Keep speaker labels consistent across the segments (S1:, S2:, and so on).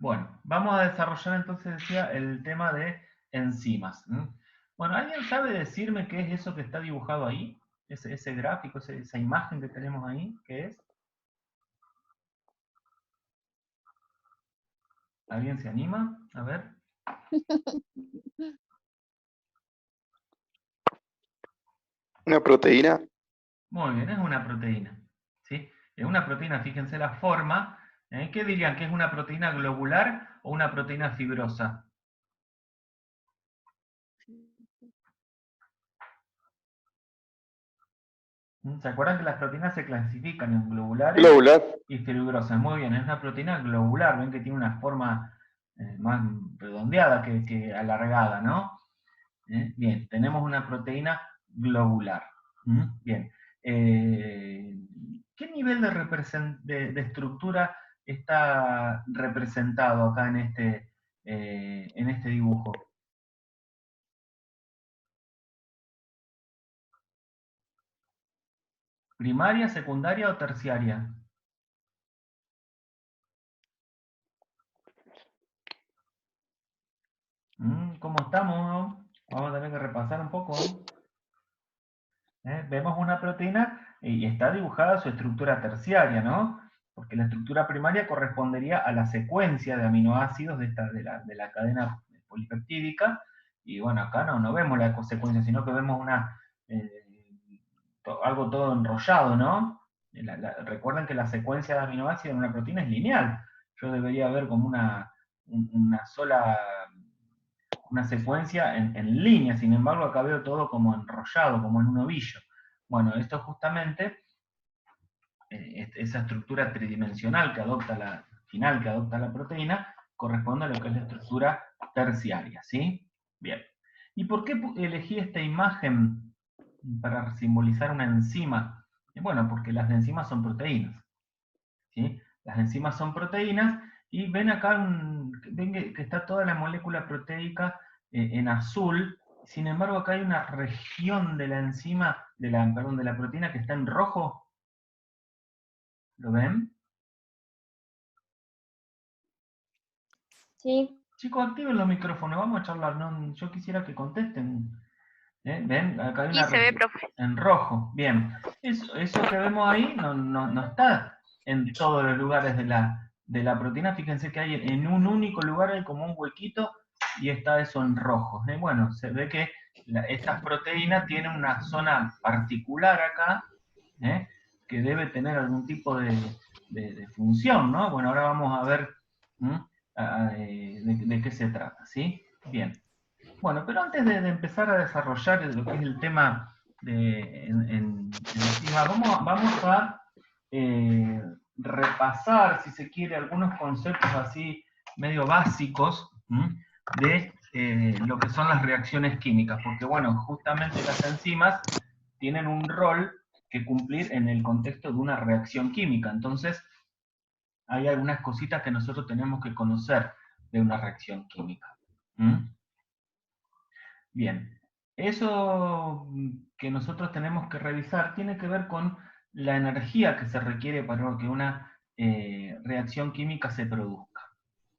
S1: Bueno, vamos a desarrollar entonces, decía, el tema de enzimas. Bueno, ¿alguien sabe decirme qué es eso que está dibujado ahí? Ese gráfico, esa imagen que tenemos ahí, ¿qué es? ¿Alguien se anima? A ver.
S2: ¿Una proteína?
S1: Muy bien, es una proteína. ¿Sí? Es una proteína, fíjense la forma. ¿Qué dirían? ¿Que es una proteína globular o una proteína fibrosa? ¿Se acuerdan que las proteínas se clasifican en globulares
S2: Globular.
S1: y fibrosas? Muy bien, es una proteína globular, ven que tiene una forma más redondeada que alargada, ¿no? Bien, tenemos una proteína globular. Bien. ¿Qué nivel de estructura está representado acá en este dibujo? ¿Primaria, secundaria o terciaria? ¿Cómo estamos? Vamos a tener que repasar un poco. Vemos una proteína y está dibujada su estructura terciaria, ¿no? Porque la estructura primaria correspondería a la secuencia de aminoácidos de la cadena polipeptídica, y bueno, acá no vemos la secuencia, sino que vemos eh, algo todo enrollado, ¿no? Recuerden que la secuencia de aminoácidos en una proteína es lineal. Yo debería ver como una sola una secuencia en línea, sin embargo acá veo todo como enrollado, como en un ovillo. Bueno, esto justamente, esa estructura tridimensional que adopta final que adopta la proteína, corresponde a lo que es la estructura terciaria, ¿sí? Bien. ¿Y por qué elegí esta imagen para simbolizar una enzima? Bueno, porque las enzimas son proteínas, ¿sí? Las enzimas son proteínas y ven acá, ven que está toda la molécula proteica en azul, sin embargo acá hay una región de la enzima, perdón, de la proteína que está en rojo. ¿Lo ven?
S3: Sí.
S1: Chicos, activen los micrófonos, vamos a charlar. Yo quisiera que contesten. ¿Ven? Acá hay
S4: Y
S1: una
S4: se ve,
S1: región
S4: profe.
S1: en rojo. Bien. Eso que vemos ahí no está en todos los lugares de la proteína. Fíjense que hay en un único lugar hay como un huequito y está eso en rojo. Bueno, se ve que estas proteínas tienen una zona particular acá, ¿eh? Que debe tener algún tipo de función, ¿no? Bueno, ahora vamos a ver de qué se trata, ¿sí? Bien. Bueno, pero antes de empezar a desarrollar lo que es el tema encima, vamos a repasar, si se quiere, algunos conceptos así medio básicos de lo que son las reacciones químicas, porque bueno, justamente las enzimas tienen un rol que cumplir en el contexto de una reacción química, entonces hay algunas cositas que nosotros tenemos que conocer de una reacción química. Bien, eso que nosotros tenemos que revisar tiene que ver con la energía que se requiere para que una reacción química se produzca.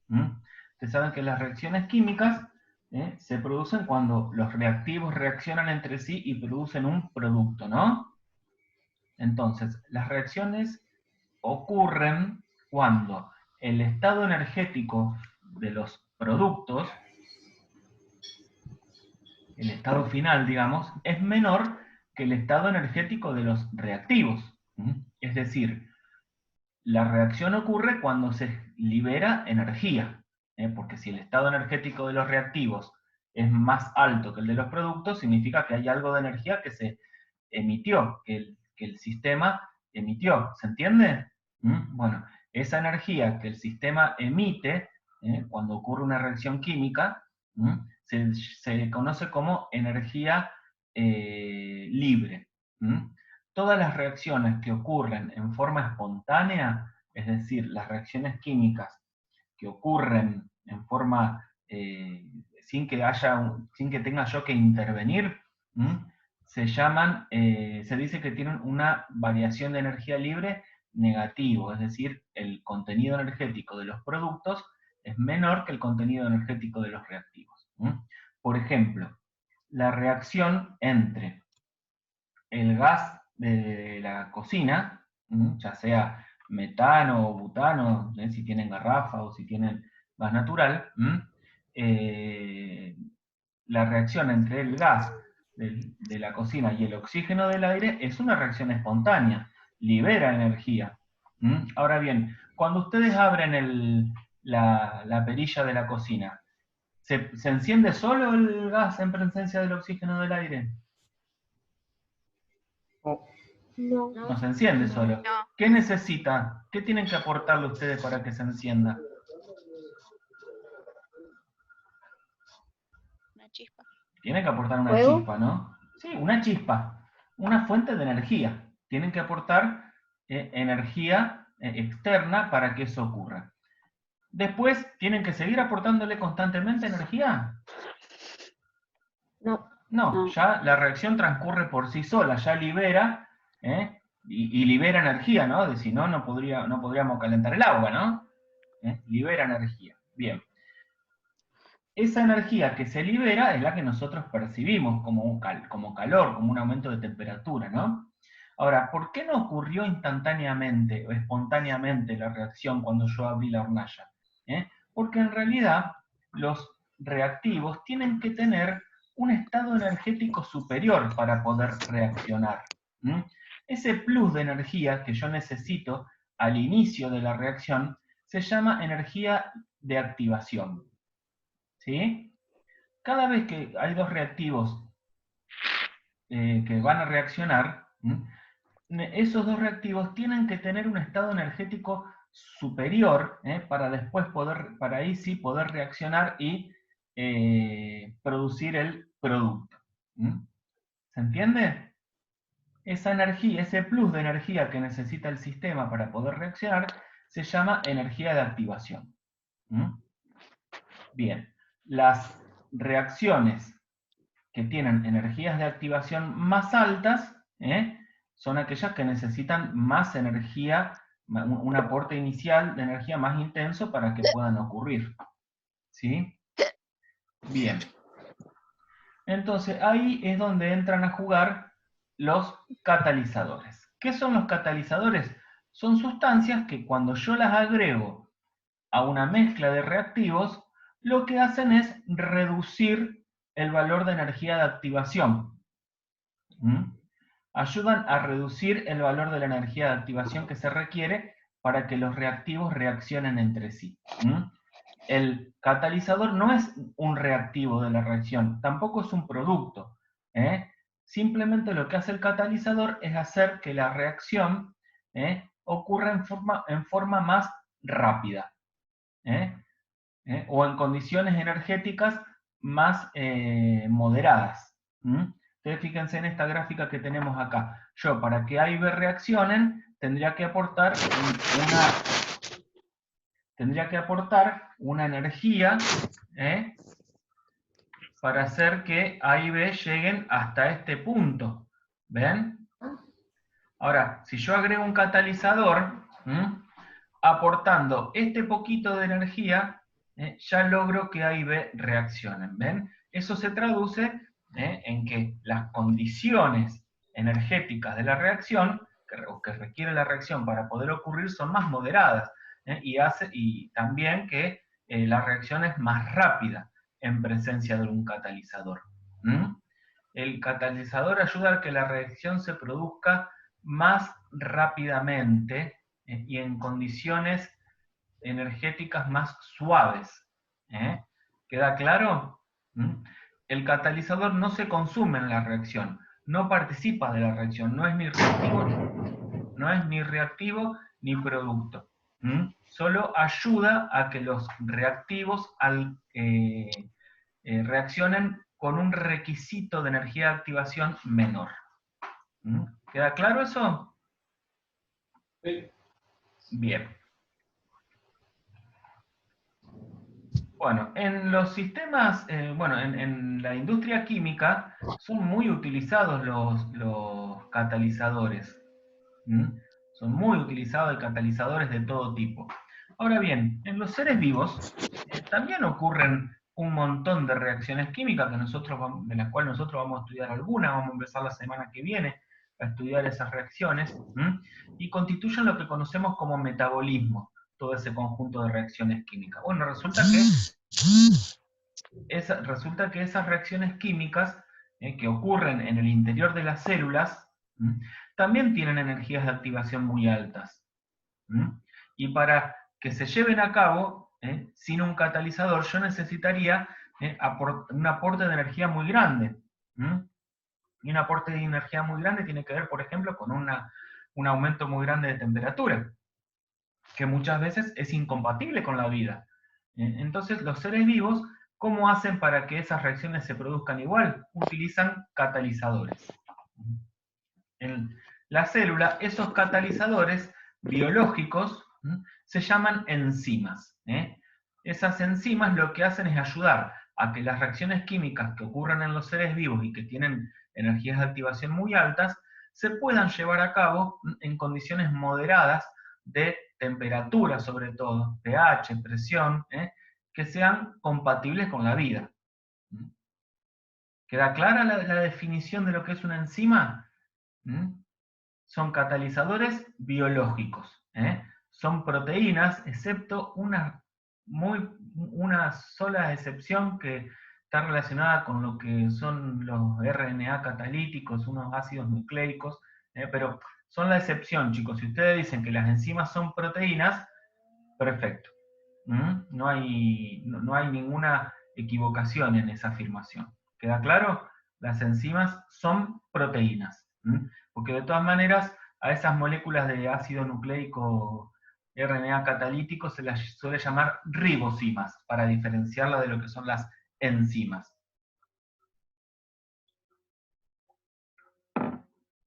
S1: Ustedes saben que las reacciones químicas se producen cuando los reactivos reaccionan entre sí y producen un producto, ¿no? Entonces, las reacciones ocurren cuando el estado energético de los productos, el estado final, digamos, es menor que el estado energético de los reactivos. Es decir, la reacción ocurre cuando se libera energía, porque si el estado energético de los reactivos es más alto que el de los productos, significa que hay algo de energía que se emitió, que el sistema emitió. ¿Se entiende? Bueno, esa energía que el sistema emite cuando ocurre una reacción química se conoce como energía libre. Todas las reacciones que ocurren en forma espontánea, es decir, las reacciones químicas que ocurren en forma sin que tenga yo que intervenir, se llaman, se dice que tienen una variación de energía libre negativo, es decir, el contenido energético de los productos es menor que el contenido energético de los reactivos. Por ejemplo, la reacción entre el gas de la cocina, ya sea metano o butano, si tienen garrafa o si tienen gas natural, la reacción entre el gas de la cocina y el oxígeno del aire es una reacción espontánea, libera energía. Ahora bien, cuando ustedes abren la perilla de la cocina, ¿se enciende solo el gas en presencia del oxígeno del aire?
S3: No.
S1: No se enciende solo.
S4: No.
S1: ¿Qué necesita? ¿Qué tienen que aportarle ustedes para que se encienda?
S4: Una chispa.
S1: Tienen que aportar una
S3: ¿Fuego?
S1: chispa, ¿no? Sí, una chispa. Una fuente de energía. Tienen que aportar energía externa para que eso ocurra. Después, ¿tienen que seguir aportándole constantemente energía?
S3: No.
S1: No, ya la reacción transcurre por sí sola, ya libera, y libera energía, ¿no? De si no, no podríamos calentar el agua, ¿no? Libera energía. Bien. Esa energía que se libera es la que nosotros percibimos como calor, como un aumento de temperatura, ¿no? Ahora, ¿por qué no ocurrió instantáneamente o espontáneamente la reacción cuando yo abrí la hornalla? Porque en realidad los reactivos tienen que tener un estado energético superior para poder reaccionar. Ese plus de energía que yo necesito al inicio de la reacción se llama energía de activación. ¿Sí? Cada vez que hay dos reactivos que van a reaccionar, esos dos reactivos tienen que tener un estado energético superior para después para ahí sí poder reaccionar y producir el producto. ¿Se entiende? Esa energía, ese plus de energía que necesita el sistema para poder reaccionar, se llama energía de activación. Bien, las reacciones que tienen energías de activación más altas, son aquellas que necesitan más energía, un aporte inicial de energía más intenso para que puedan ocurrir. ¿Sí? Bien. Entonces, ahí es donde entran a jugar los catalizadores. ¿Qué son los catalizadores? Son sustancias que cuando yo las agrego a una mezcla de reactivos, lo que hacen es reducir el valor de energía de activación. Ayudan a reducir el valor de la energía de activación que se requiere para que los reactivos reaccionen entre sí. El catalizador no es un reactivo de la reacción, tampoco es un producto. Simplemente lo que hace el catalizador es hacer que la reacción ocurra en forma más rápida. O en condiciones energéticas más moderadas. Ustedes fíjense en esta gráfica que tenemos acá. Yo, para que A y B reaccionen, tendría que aportar una energía para hacer que A y B lleguen hasta este punto. ¿Ven? Ahora, si yo agrego un catalizador, aportando este poquito de energía, ya logro que A y B reaccionen. ¿Ven? Eso se traduce en que las condiciones energéticas de la reacción, que requiere la reacción para poder ocurrir, son más moderadas. Y también que la reacción es más rápida en presencia de un catalizador. El catalizador ayuda a que la reacción se produzca más rápidamente y en condiciones energéticas más suaves. ¿Queda claro? El catalizador no se consume en la reacción, no participa de la reacción, no es ni reactivo ni producto. Solo ayuda a que los reactivos reaccionen con un requisito de energía de activación menor. ¿Queda claro eso?
S5: Sí.
S1: Bien. Bueno, en los sistemas, en la industria química son muy utilizados los catalizadores. Son muy utilizados catalizadores de todo tipo. Ahora bien, en los seres vivos también ocurren un montón de reacciones químicas de las cuales nosotros vamos a estudiar algunas, vamos a empezar la semana que viene a estudiar esas reacciones, y constituyen lo que conocemos como metabolismo, todo ese conjunto de reacciones químicas. Bueno, resulta que esas reacciones químicas que ocurren en el interior de las células también tienen energías de activación muy altas. Y para que se lleven a cabo, sin un catalizador, yo necesitaría un aporte de energía muy grande. Y un aporte de energía muy grande tiene que ver, por ejemplo, con un aumento muy grande de temperatura, que muchas veces es incompatible con la vida. Entonces, los seres vivos, ¿cómo hacen para que esas reacciones se produzcan igual? Utilizan catalizadores. En la célula, esos catalizadores biológicos se llaman enzimas. Esas enzimas lo que hacen es ayudar a que las reacciones químicas que ocurren en los seres vivos y que tienen energías de activación muy altas, se puedan llevar a cabo en condiciones moderadas de temperatura, sobre todo, pH, presión, que sean compatibles con la vida. ¿Queda clara la definición de lo que es una enzima? Son catalizadores biológicos. Son proteínas, excepto una sola excepción que está relacionada con lo que son los RNA catalíticos, unos ácidos nucleicos, pero son la excepción, chicos. Si ustedes dicen que las enzimas son proteínas, perfecto. No hay ninguna equivocación en esa afirmación. ¿Queda claro? Las enzimas son proteínas. Porque de todas maneras, a esas moléculas de ácido nucleico RNA catalítico se las suele llamar ribosimas, para diferenciarla de lo que son las enzimas.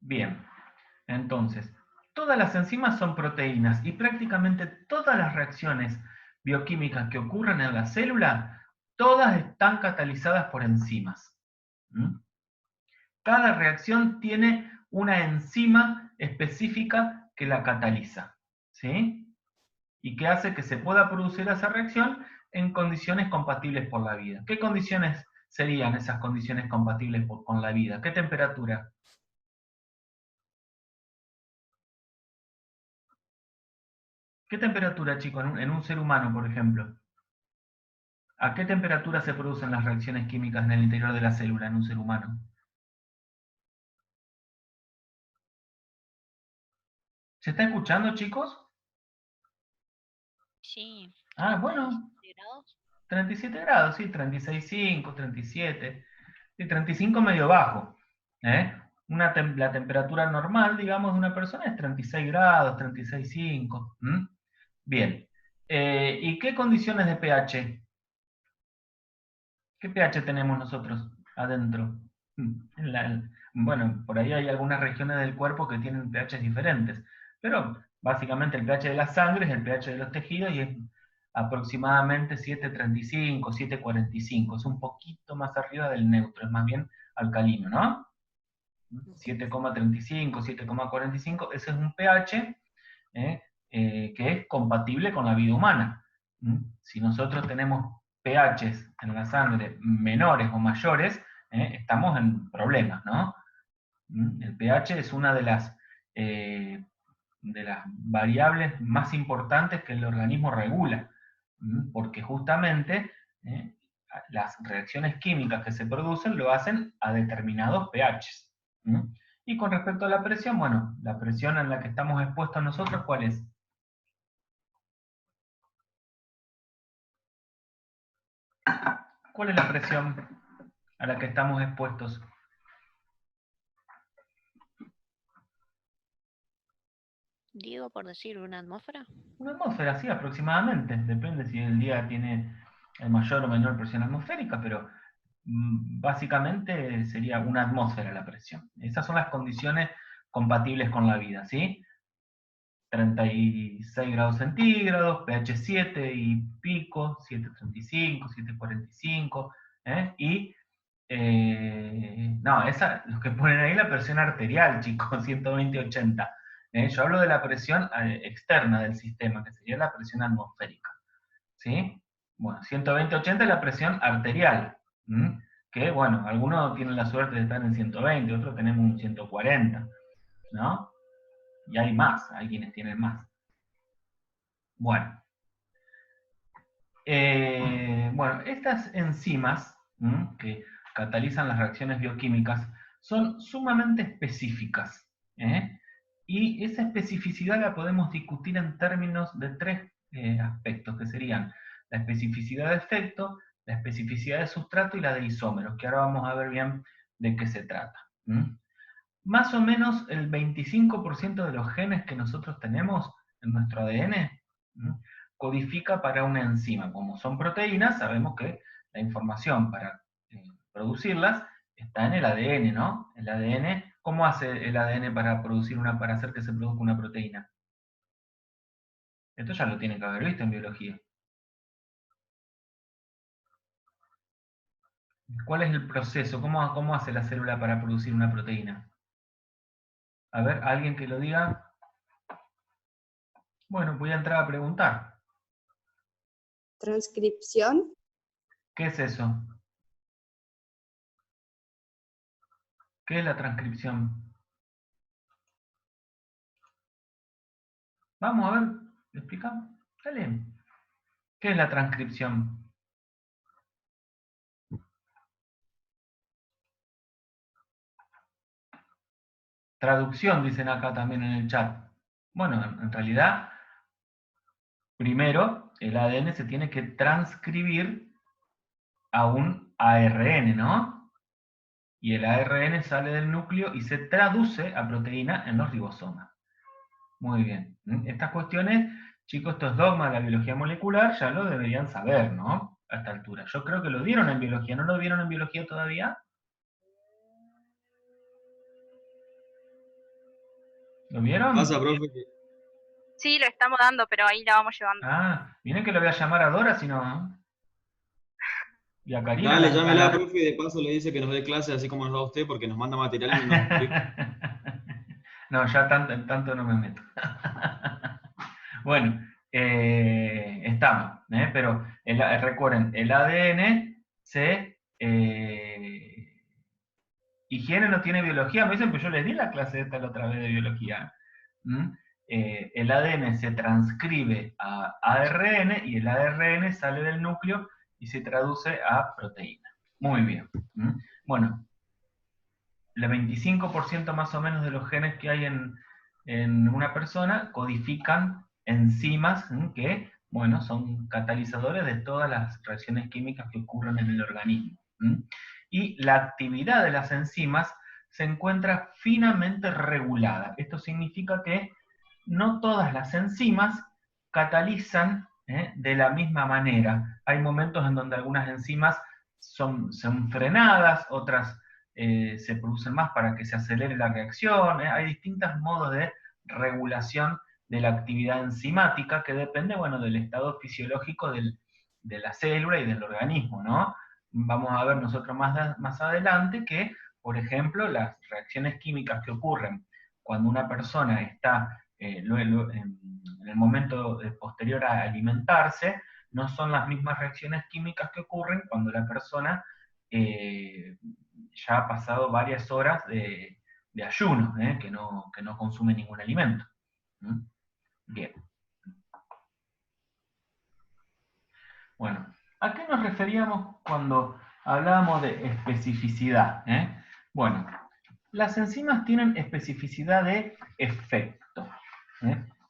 S1: Bien, entonces, todas las enzimas son proteínas y prácticamente todas las reacciones bioquímicas que ocurren en la célula, todas están catalizadas por enzimas. Cada reacción tiene una enzima específica que la cataliza, ¿sí? Y que hace que se pueda producir esa reacción en condiciones compatibles por la vida. ¿Qué condiciones serían esas condiciones compatibles con la vida? ¿Qué temperatura? ¿Qué temperatura, chicos, en un ser humano, por ejemplo? ¿A qué temperatura se producen las reacciones químicas en el interior de la célula en un ser humano? ¿Se está escuchando, chicos?
S3: Sí.
S1: Ah, bueno.
S3: 37 grados.
S1: 37 grados, sí, 36,5, 37. Y 35 medio bajo. La temperatura normal, digamos, de una persona es 36 grados, 36,5. Bien. ¿Y qué condiciones de pH? ¿Qué pH tenemos nosotros adentro? Bueno, por ahí hay algunas regiones del cuerpo que tienen pH diferentes, pero básicamente el pH de la sangre es el pH de los tejidos y es aproximadamente 7,35, 7,45. Es un poquito más arriba del neutro, es más bien alcalino, ¿no? 7,35, 7,45, ese es un pH que es compatible con la vida humana. Si nosotros tenemos pHs en la sangre menores o mayores, estamos en problemas, ¿no? El pH es una de las variables más importantes que el organismo regula, porque justamente las reacciones químicas que se producen lo hacen a determinados pHs. Y con respecto a la presión, bueno, la presión en la que estamos expuestos nosotros, ¿cuál es? ¿Cuál es la presión a la que estamos expuestos?
S3: Digo, por decir, una atmósfera.
S1: Una atmósfera, sí, aproximadamente. Depende si el día tiene mayor o menor presión atmosférica, pero básicamente sería una atmósfera la presión. Esas son las condiciones compatibles con la vida, ¿sí? 36 grados centígrados, pH 7 y pico, 7,35, 7,45, y no, los que ponen ahí la presión arterial, chicos, 120-80. Yo hablo de la presión externa del sistema, que sería la presión atmosférica. ¿Sí? Bueno, 120-80 es la presión arterial. Que, bueno, algunos tienen la suerte de estar en 120, otros tenemos un 140. ¿No? Y hay más, hay quienes tienen más. Bueno. Bueno, estas enzimas que catalizan las reacciones bioquímicas son sumamente específicas. Y esa especificidad la podemos discutir en términos de tres aspectos, que serían la especificidad de efecto, la especificidad de sustrato y la de isómeros, que ahora vamos a ver bien de qué se trata. Más o menos el 25% de los genes que nosotros tenemos en nuestro ADN codifica para una enzima. Como son proteínas, sabemos que la información para producirlas está en el ADN, ¿no? El ADN, ¿cómo hace el ADN para hacer que se produzca una proteína? Esto ya lo tienen que haber visto en biología. ¿Cuál es el proceso? ¿Cómo hace la célula para producir una proteína? A ver, ¿alguien que lo diga? Bueno, voy a entrar a preguntar.
S4: Transcripción.
S1: ¿Qué es eso? ¿Qué es la transcripción? Vamos a ver, ¿explicamos? Dale. ¿Qué es la transcripción? Traducción, dicen acá también en el chat. Bueno, en realidad, primero, el ADN se tiene que transcribir a un ARN, ¿no? Y el ARN sale del núcleo y se traduce a proteína en los ribosomas. Muy bien. Estas cuestiones, chicos, estos dogmas de la biología molecular ya lo deberían saber, ¿no? A esta altura. Yo creo que lo dieron en biología. ¿No lo vieron en biología todavía? ¿Lo vieron?
S6: Pasa, profe.
S7: Sí, lo estamos dando, pero ahí la vamos llevando.
S1: Ah, miren que lo voy a llamar a Dora, si no, ¿no? Y a Karina.
S6: Dale, llámela, profe, y de paso le dice que nos dé clase así como nos da usted, porque nos manda material y no nos explica.
S1: No, ya tanto no me meto. Bueno, estamos, pero recuerden, el ADN higiene no tiene biología, me dicen que yo les di la clase esta la otra vez de biología. El ADN se transcribe a ARN y el ARN sale del núcleo y se traduce a proteína. Muy bien. Bueno, el 25% más o menos de los genes que hay en una persona codifican enzimas que, bueno, son catalizadores de todas las reacciones químicas que ocurren en el organismo. Y la actividad de las enzimas se encuentra finamente regulada. Esto significa que no todas las enzimas catalizan de la misma manera. Hay momentos en donde algunas enzimas son frenadas, otras se producen más para que se acelere la reacción. Hay distintos modos de regulación de la actividad enzimática que depende, bueno, del estado fisiológico de la célula y del organismo, ¿no? Vamos a ver nosotros más adelante que, por ejemplo, las reacciones químicas que ocurren cuando una persona está en el momento posterior a alimentarse, no son las mismas reacciones químicas que ocurren cuando la persona ya ha pasado varias horas de ayuno, que no consume ningún alimento. Bien. Bueno, ¿a qué nos referíamos cuando hablábamos de especificidad? Bueno, las enzimas tienen especificidad de efecto.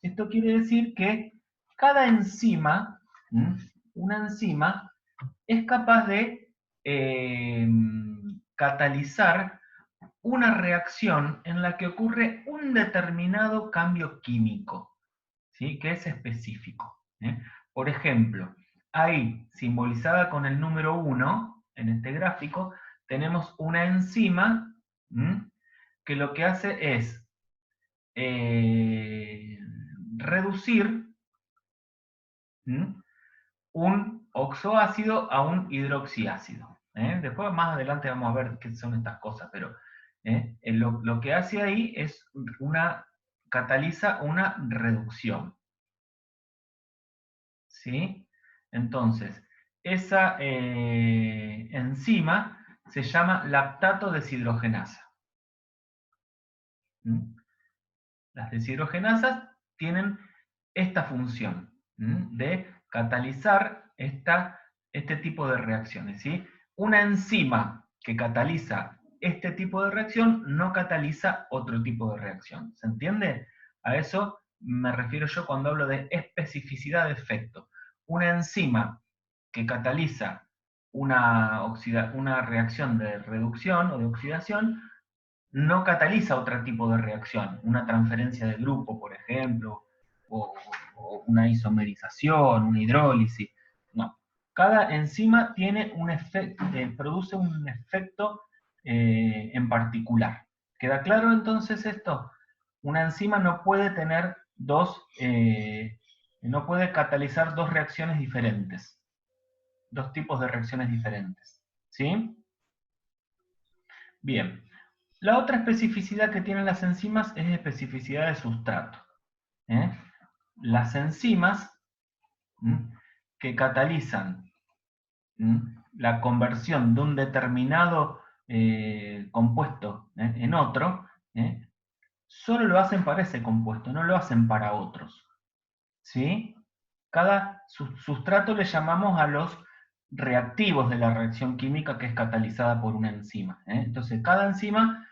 S1: Esto quiere decir que cada enzima, una enzima, es capaz de catalizar una reacción en la que ocurre un determinado cambio químico, ¿sí? Que es específico. Por ejemplo, ahí, simbolizada con el número 1, en este gráfico, tenemos una enzima que lo que hace es reducir un oxoácido a un hidroxiácido. Después, más adelante, vamos a ver qué son estas cosas, pero lo que hace ahí es cataliza una reducción. ¿Sí? Entonces, esa enzima se llama lactato deshidrogenasa. ¿Mm? Las deshidrogenasas tienen esta función de catalizar este tipo de reacciones. ¿Sí? Una enzima que cataliza este tipo de reacción no cataliza otro tipo de reacción. ¿Se entiende? A eso me refiero yo cuando hablo de especificidad de efecto. Una enzima que cataliza una reacción de reducción o de oxidación no cataliza otro tipo de reacción, una transferencia de grupo, por ejemplo, o una isomerización, una hidrólisis. No. Cada enzima tiene un produce un efecto en particular. ¿Queda claro entonces esto? Una enzima no puede tener no puede catalizar dos reacciones diferentes, dos tipos de reacciones diferentes. ¿Sí? Bien. La otra especificidad que tienen las enzimas es especificidad de sustrato. Las enzimas que catalizan la conversión de un determinado compuesto en otro, solo lo hacen para ese compuesto, no lo hacen para otros. ¿Sí? Cada sustrato le llamamos a los reactivos de la reacción química que es catalizada por una enzima. Entonces, cada enzima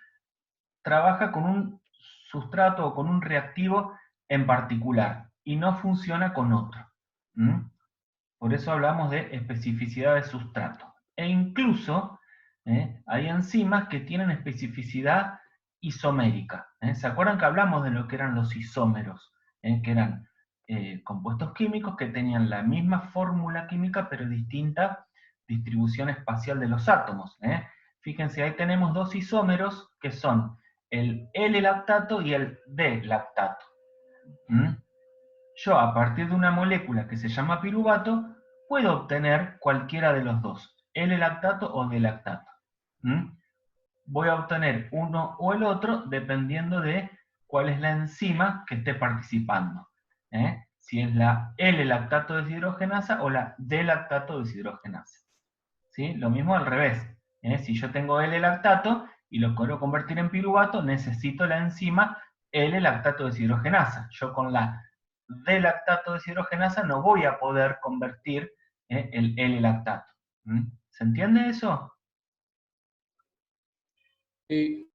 S1: trabaja con un sustrato o con un reactivo en particular y no funciona con otro. Por eso hablamos de especificidad de sustrato. E incluso hay enzimas que tienen especificidad isomérica. ¿Se acuerdan que hablamos de lo que eran los isómeros? Que eran compuestos químicos que tenían la misma fórmula química pero distinta distribución espacial de los átomos. Fíjense, ahí tenemos dos isómeros que son el L-lactato y el D-lactato. Yo, a partir de una molécula que se llama piruvato, puedo obtener cualquiera de los dos, L-lactato o D-lactato. Voy a obtener uno o el otro dependiendo de cuál es la enzima que esté participando. Si es la L-lactato deshidrogenasa o la D-lactato deshidrogenasa. ¿Sí? Lo mismo al revés. Si yo tengo L-lactato y lo quiero convertir en piruvato, necesito la enzima L-lactato deshidrogenasa. Yo con la D-lactato deshidrogenasa no voy a poder convertir el L-lactato. ¿Se entiende eso?
S5: Sí.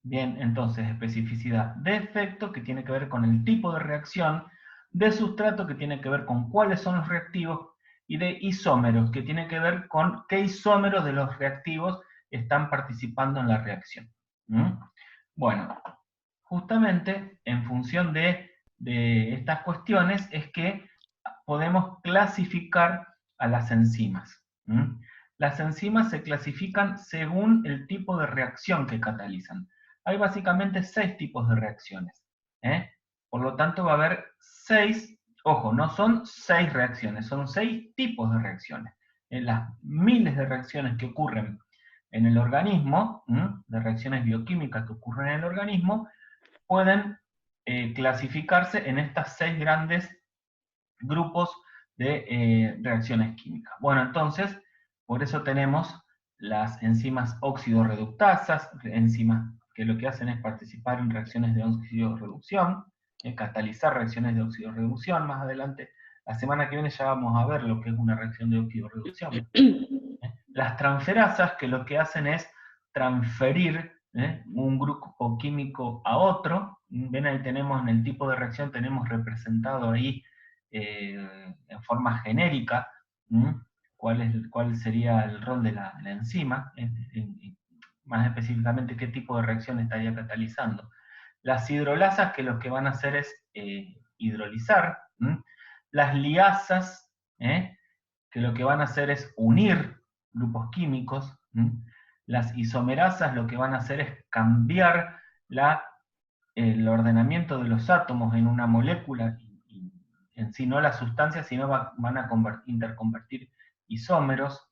S1: Bien, entonces especificidad de efecto que tiene que ver con el tipo de reacción, de sustrato que tiene que ver con cuáles son los reactivos, y de isómeros que tiene que ver con qué isómeros de los reactivos están participando en la reacción. Bueno, justamente en función de estas cuestiones es que podemos clasificar a las enzimas. Las enzimas se clasifican según el tipo de reacción que catalizan. Hay básicamente 6 tipos de reacciones. Por lo tanto va a haber 6, ojo, no son 6 reacciones, son 6 tipos de reacciones. En las miles de reacciones que ocurren en el organismo, de reacciones bioquímicas que ocurren en el organismo, pueden clasificarse en estas 6 grandes grupos de reacciones químicas. Bueno, entonces, por eso tenemos las enzimas oxidorreductasas, enzimas que lo que hacen es participar en reacciones de oxidorreducción, catalizar reacciones de oxidorreducción. Más adelante, la semana que viene ya vamos a ver lo que es una reacción de oxidorreducción. Las transferasas, que lo que hacen es transferir un grupo químico a otro. Ven, ahí tenemos en el tipo de reacción, tenemos representado ahí en forma genérica cuál sería el rol de la enzima, más específicamente qué tipo de reacción estaría catalizando. Las hidrolasas, que lo que van a hacer es hidrolizar. Las liasas, que lo que van a hacer es unir grupos químicos. Las isomerasas lo que van a hacer es cambiar el ordenamiento de los átomos en una molécula, en sí no la sustancia, sino van a interconvertir isómeros.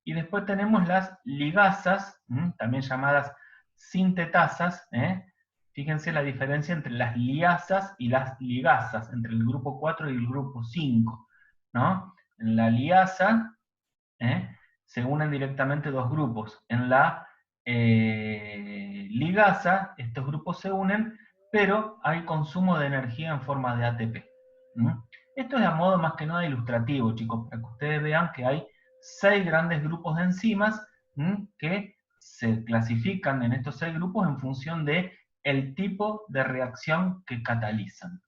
S1: Y después tenemos las ligasas, también llamadas sintetasas, Fíjense la diferencia entre las liasas y las ligasas, entre el grupo 4 y el grupo 5, ¿no? En la liasa se unen directamente dos grupos. En la ligasa, estos grupos se unen, pero hay consumo de energía en forma de ATP. Esto es a modo más que nada ilustrativo, chicos, para que ustedes vean que hay 6 grandes grupos de enzimas que se clasifican en estos 6 grupos en función de el tipo de reacción que catalizan.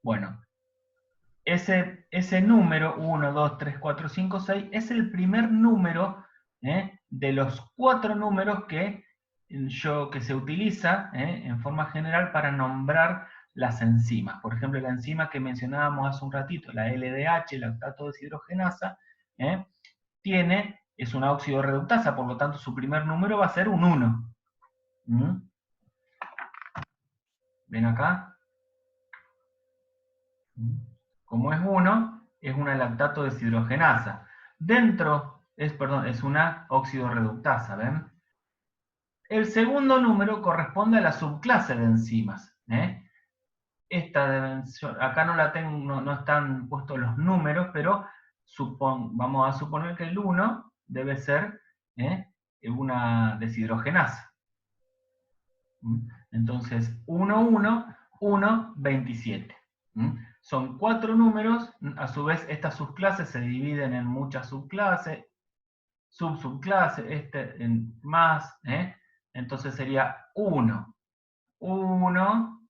S1: Bueno, ese número, 1, 2, 3, 4, 5, 6, es el primer número de los 4 números que se utiliza en forma general para nombrar las enzimas. Por ejemplo, la enzima que mencionábamos hace un ratito, la LDH, lactato deshidrogenasa, es una óxido reductasa, por lo tanto su primer número va a ser un 1. ¿Ven acá? Como es 1, es una lactato deshidrogenasa. Dentro, es una óxido reductasa, ¿ven? El segundo número corresponde a la subclase de enzimas. Acá no la tengo, no están puestos los números, pero vamos a suponer que el 1 debe ser una deshidrogenasa. Entonces, 1, 1, 1, 27. Son 4 números, a su vez estas subclases se dividen en muchas subclases, subclases, en más, entonces sería 1, 1,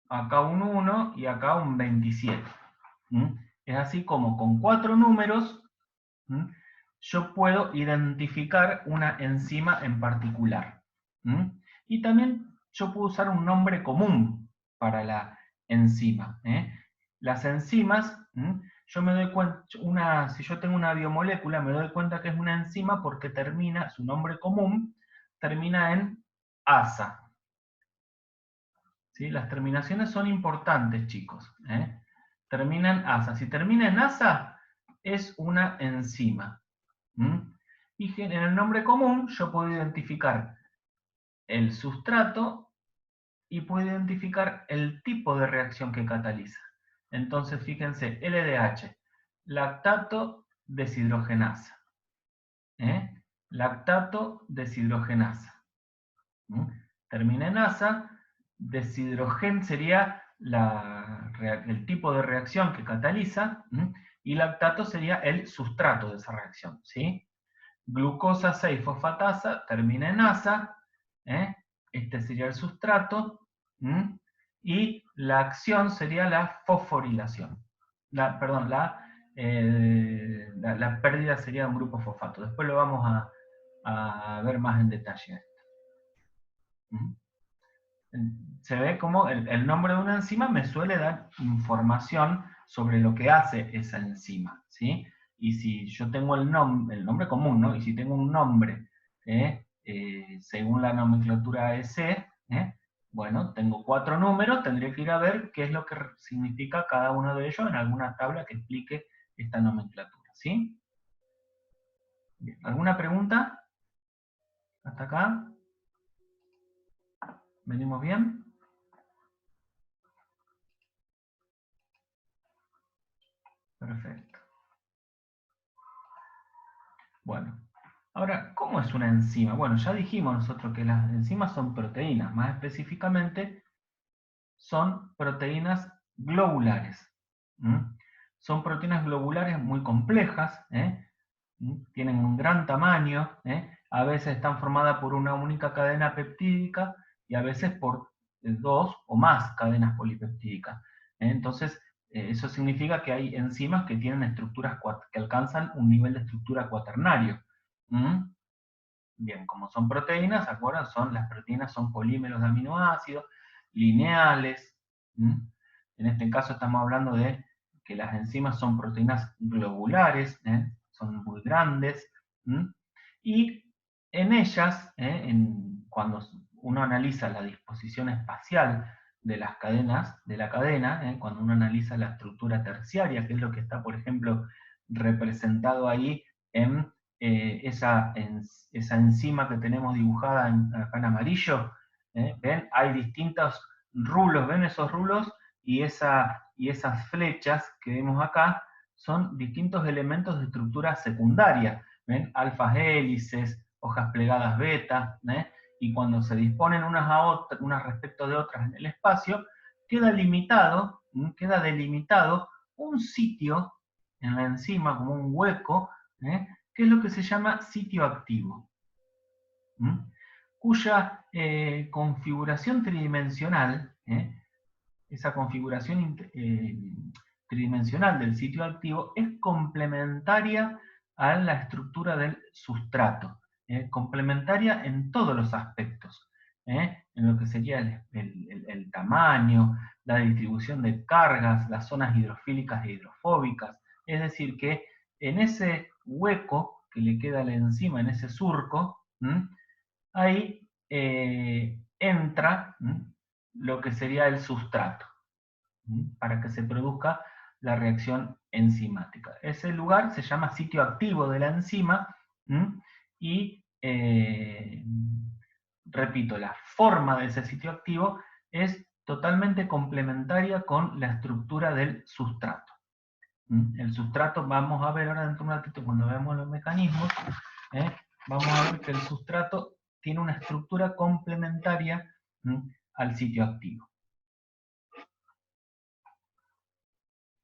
S1: acá un 1 y acá un 27. Es así como con 4 números yo puedo identificar una enzima en particular. Y también yo puedo usar un nombre común para la enzima. Las enzimas, yo me doy cuenta, si yo tengo una biomolécula, me doy cuenta que es una enzima porque su nombre común termina en asa. ¿Sí? Las terminaciones son importantes, chicos. Termina en asa. Si termina en asa, es una enzima. Y en el nombre común yo puedo identificar el sustrato y puedo identificar el tipo de reacción que cataliza. Entonces, fíjense, LDH, lactato deshidrogenasa. Lactato deshidrogenasa. Termina en asa, deshidrogen sería el tipo de reacción que cataliza, y lactato sería el sustrato de esa reacción, ¿sí? Glucosa 6-fosfatasa termina en asa, este sería el sustrato, y la acción sería la fosforilación. La pérdida sería de un grupo fosfato. Después lo vamos a ver más en detalle. Se ve como el nombre de una enzima me suele dar información sobre lo que hace esa enzima, ¿sí? Y si yo tengo el nombre común, ¿no? Y si tengo un nombre según la nomenclatura AEC, bueno, tengo 4 números, tendría que ir a ver qué es lo que significa cada uno de ellos en alguna tabla que explique esta nomenclatura, ¿sí? Bien, ¿alguna pregunta? ¿Hasta acá? ¿Venimos bien? Perfecto. Bueno, ahora, ¿cómo es una enzima? Bueno, ya dijimos nosotros que las enzimas son proteínas, más específicamente son proteínas globulares. Son proteínas globulares muy complejas, tienen un gran tamaño, a veces están formadas por una única cadena peptídica y a veces por 2 o más cadenas polipeptídicas. Entonces, eso significa que hay enzimas que tienen estructuras que alcanzan un nivel de estructura cuaternario. Bien, como son proteínas, ¿se acuerdan? Las proteínas son polímeros de aminoácidos, lineales. En este caso estamos hablando de que las enzimas son proteínas globulares, son muy grandes. Y en ellas, cuando uno analiza la disposición espacial de las cadenas, de la cadena, cuando uno analiza la estructura terciaria, que es lo que está, por ejemplo, representado ahí en esa enzima que tenemos dibujada acá en amarillo, ¿ven? Hay distintos rulos, ¿ven esos rulos? Y esas flechas que vemos acá son distintos elementos de estructura secundaria, ¿ven? Alfas hélices, hojas plegadas beta, y cuando se disponen unas respecto de otras en el espacio, queda delimitado un sitio en la enzima, como un hueco, que es lo que se llama sitio activo, cuya configuración tridimensional, esa configuración tridimensional del sitio activo es complementaria a la estructura del sustrato, complementaria en todos los aspectos, en lo que sería el tamaño, la distribución de cargas, las zonas hidrofílicas e hidrofóbicas, es decir, que en ese hueco que le queda a la enzima, en ese surco, ahí entra lo que sería el sustrato, para que se produzca la reacción enzimática. Ese lugar se llama sitio activo de la enzima, y repito, la forma de ese sitio activo es totalmente complementaria con la estructura del sustrato. El sustrato, vamos a ver ahora dentro de un ratito cuando veamos los mecanismos, vamos a ver que el sustrato tiene una estructura complementaria al sitio activo.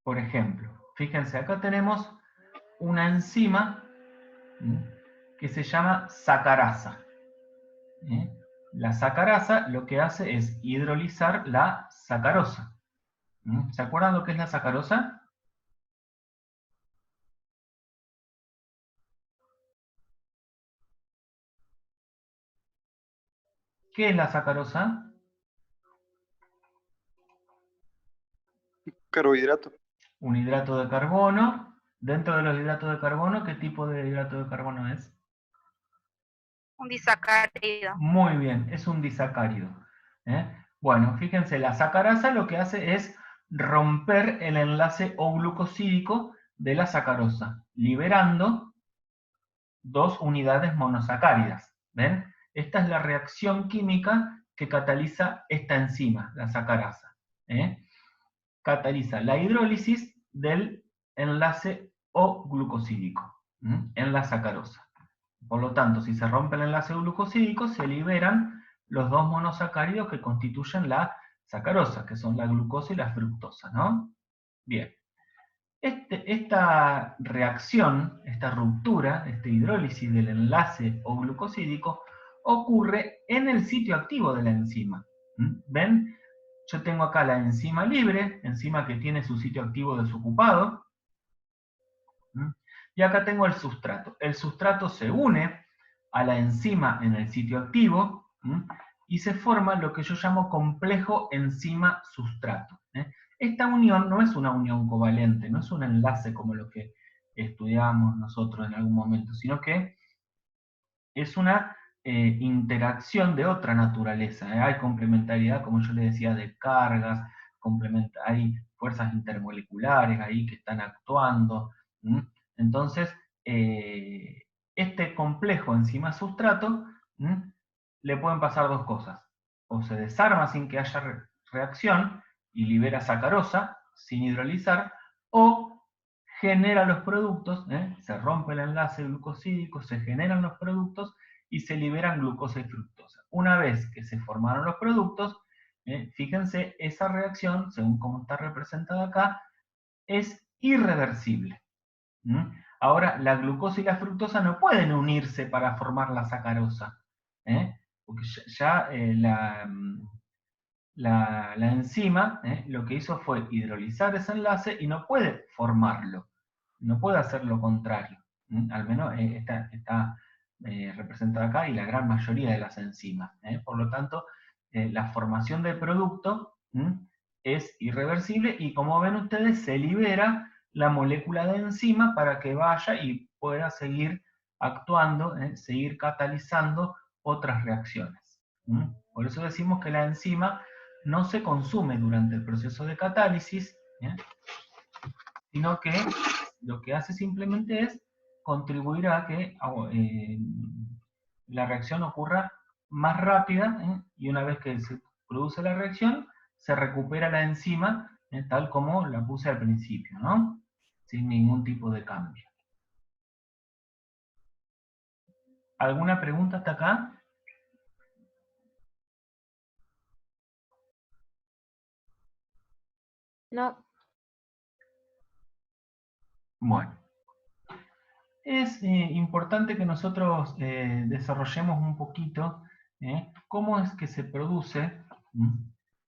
S1: Por ejemplo, fíjense, acá tenemos una enzima que se llama sacarasa. La sacarasa lo que hace es hidrolizar la sacarosa. ¿Se acuerdan lo que es la sacarosa? ¿Qué es la sacarosa?
S2: Carbohidrato.
S1: Un hidrato de carbono. Dentro de los hidratos de carbono, ¿qué tipo de hidrato de carbono es?
S7: Un disacárido.
S1: Muy bien, es un disacárido. Bueno, fíjense, la sacarasa lo que hace es romper el enlace O-glucosídico de la sacarosa, liberando 2 unidades monosacáridas. ¿Ven? Esta es la reacción química que cataliza esta enzima, la sacarasa. Cataliza la hidrólisis del enlace O-glucosídico en la sacarosa. Por lo tanto, si se rompe el enlace glucosídico, se liberan los 2 monosacáridos que constituyen la sacarosa, que son la glucosa y la fructosa, ¿no? Bien. Esta reacción, esta ruptura, esta hidrólisis del enlace O-glucosídico, ocurre en el sitio activo de la enzima. ¿Ven? Yo tengo acá la enzima libre, enzima que tiene su sitio activo desocupado. Y acá tengo el sustrato. El sustrato se une a la enzima en el sitio activo y se forma lo que yo llamo complejo enzima-sustrato. Esta unión no es una unión covalente, no es un enlace como lo que estudiamos nosotros en algún momento, sino que es una interacción de otra naturaleza. Hay complementariedad, como yo les decía, de cargas, hay fuerzas intermoleculares ahí que están actuando. Entonces, este complejo enzima-sustrato le pueden pasar 2 cosas. O se desarma sin que haya reacción y libera sacarosa sin hidrolizar, o genera los productos, se rompe el enlace glucosídico, se generan los productos y se liberan glucosa y fructosa. Una vez que se formaron los productos, fíjense, esa reacción, según como está representada acá, es irreversible. Ahora, la glucosa y la fructosa no pueden unirse para formar la sacarosa, porque ya la enzima lo que hizo fue hidrolizar ese enlace y no puede formarlo, no puede hacer lo contrario. Al menos está representada acá y la gran mayoría de las enzimas. Por lo tanto, la formación del producto es irreversible y, como ven ustedes, se libera la molécula de enzima para que vaya y pueda seguir actuando, seguir catalizando otras reacciones. Por eso decimos que la enzima no se consume durante el proceso de catálisis, sino que lo que hace simplemente es contribuirá a que la reacción ocurra más rápida, y una vez que se produce la reacción, se recupera la enzima, tal como la puse al principio, ¿no? Sin ningún tipo de cambio. ¿Alguna pregunta hasta acá?
S4: No.
S1: Bueno. Es importante que nosotros desarrollemos un poquito cómo es que se produce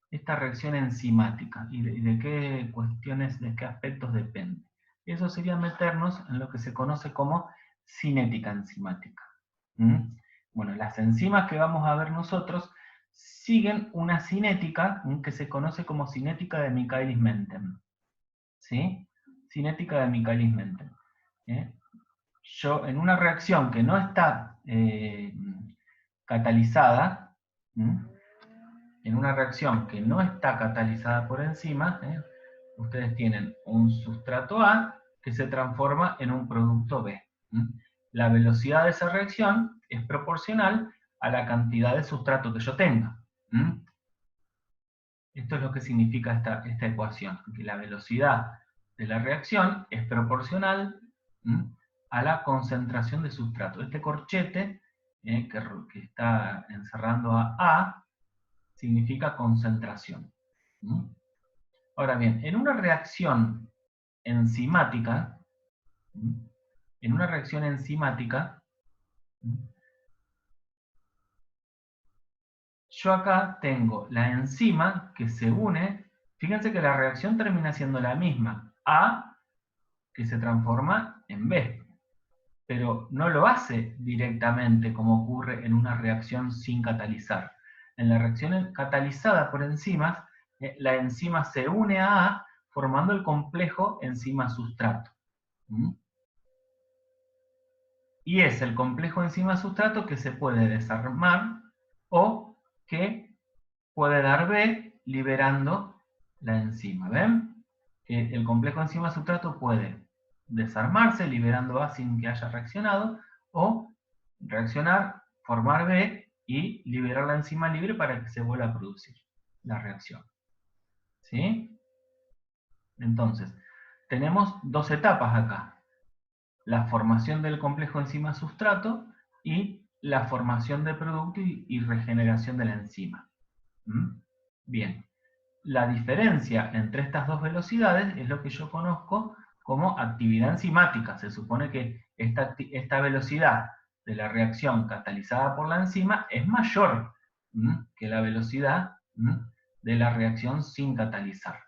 S1: esta reacción enzimática y de qué cuestiones, de qué aspectos depende. Eso sería meternos en lo que se conoce como cinética enzimática. Bueno, las enzimas que vamos a ver nosotros siguen una cinética que se conoce como cinética de Michaelis-Menten. ¿Sí? Cinética de Michaelis-Menten. Yo, en una reacción que no está catalizada, por enzimas, ustedes tienen un sustrato A que se transforma en un producto B. La velocidad de esa reacción es proporcional a la cantidad de sustrato que yo tenga. Esto es lo que significa esta ecuación, que la velocidad de la reacción es proporcional a la concentración de sustrato. Este corchete que está encerrando a A significa concentración. Ahora bien, en una reacción enzimática, yo acá tengo la enzima que se une. Fíjense que la reacción termina siendo la misma, A que se transforma en B. Pero no lo hace directamente como ocurre en una reacción sin catalizar. En la reacción catalizada por enzimas, la enzima se une a A formando el complejo enzima-sustrato. Y es el complejo enzima-sustrato que se puede desarmar o que puede dar B liberando la enzima. ¿Ven? Que el complejo enzima-sustrato puede desarmarse liberando A sin que haya reaccionado, o reaccionar, formar B y liberar la enzima libre para que se vuelva a producir la reacción. ¿Sí? Entonces, tenemos dos etapas acá. La formación del complejo enzima-sustrato y la formación de producto y regeneración de la enzima. Bien. La diferencia entre estas dos velocidades es lo que yo conozco como actividad enzimática. Se supone que esta velocidad de la reacción catalizada por la enzima es mayor que la velocidad de la reacción sin catalizar.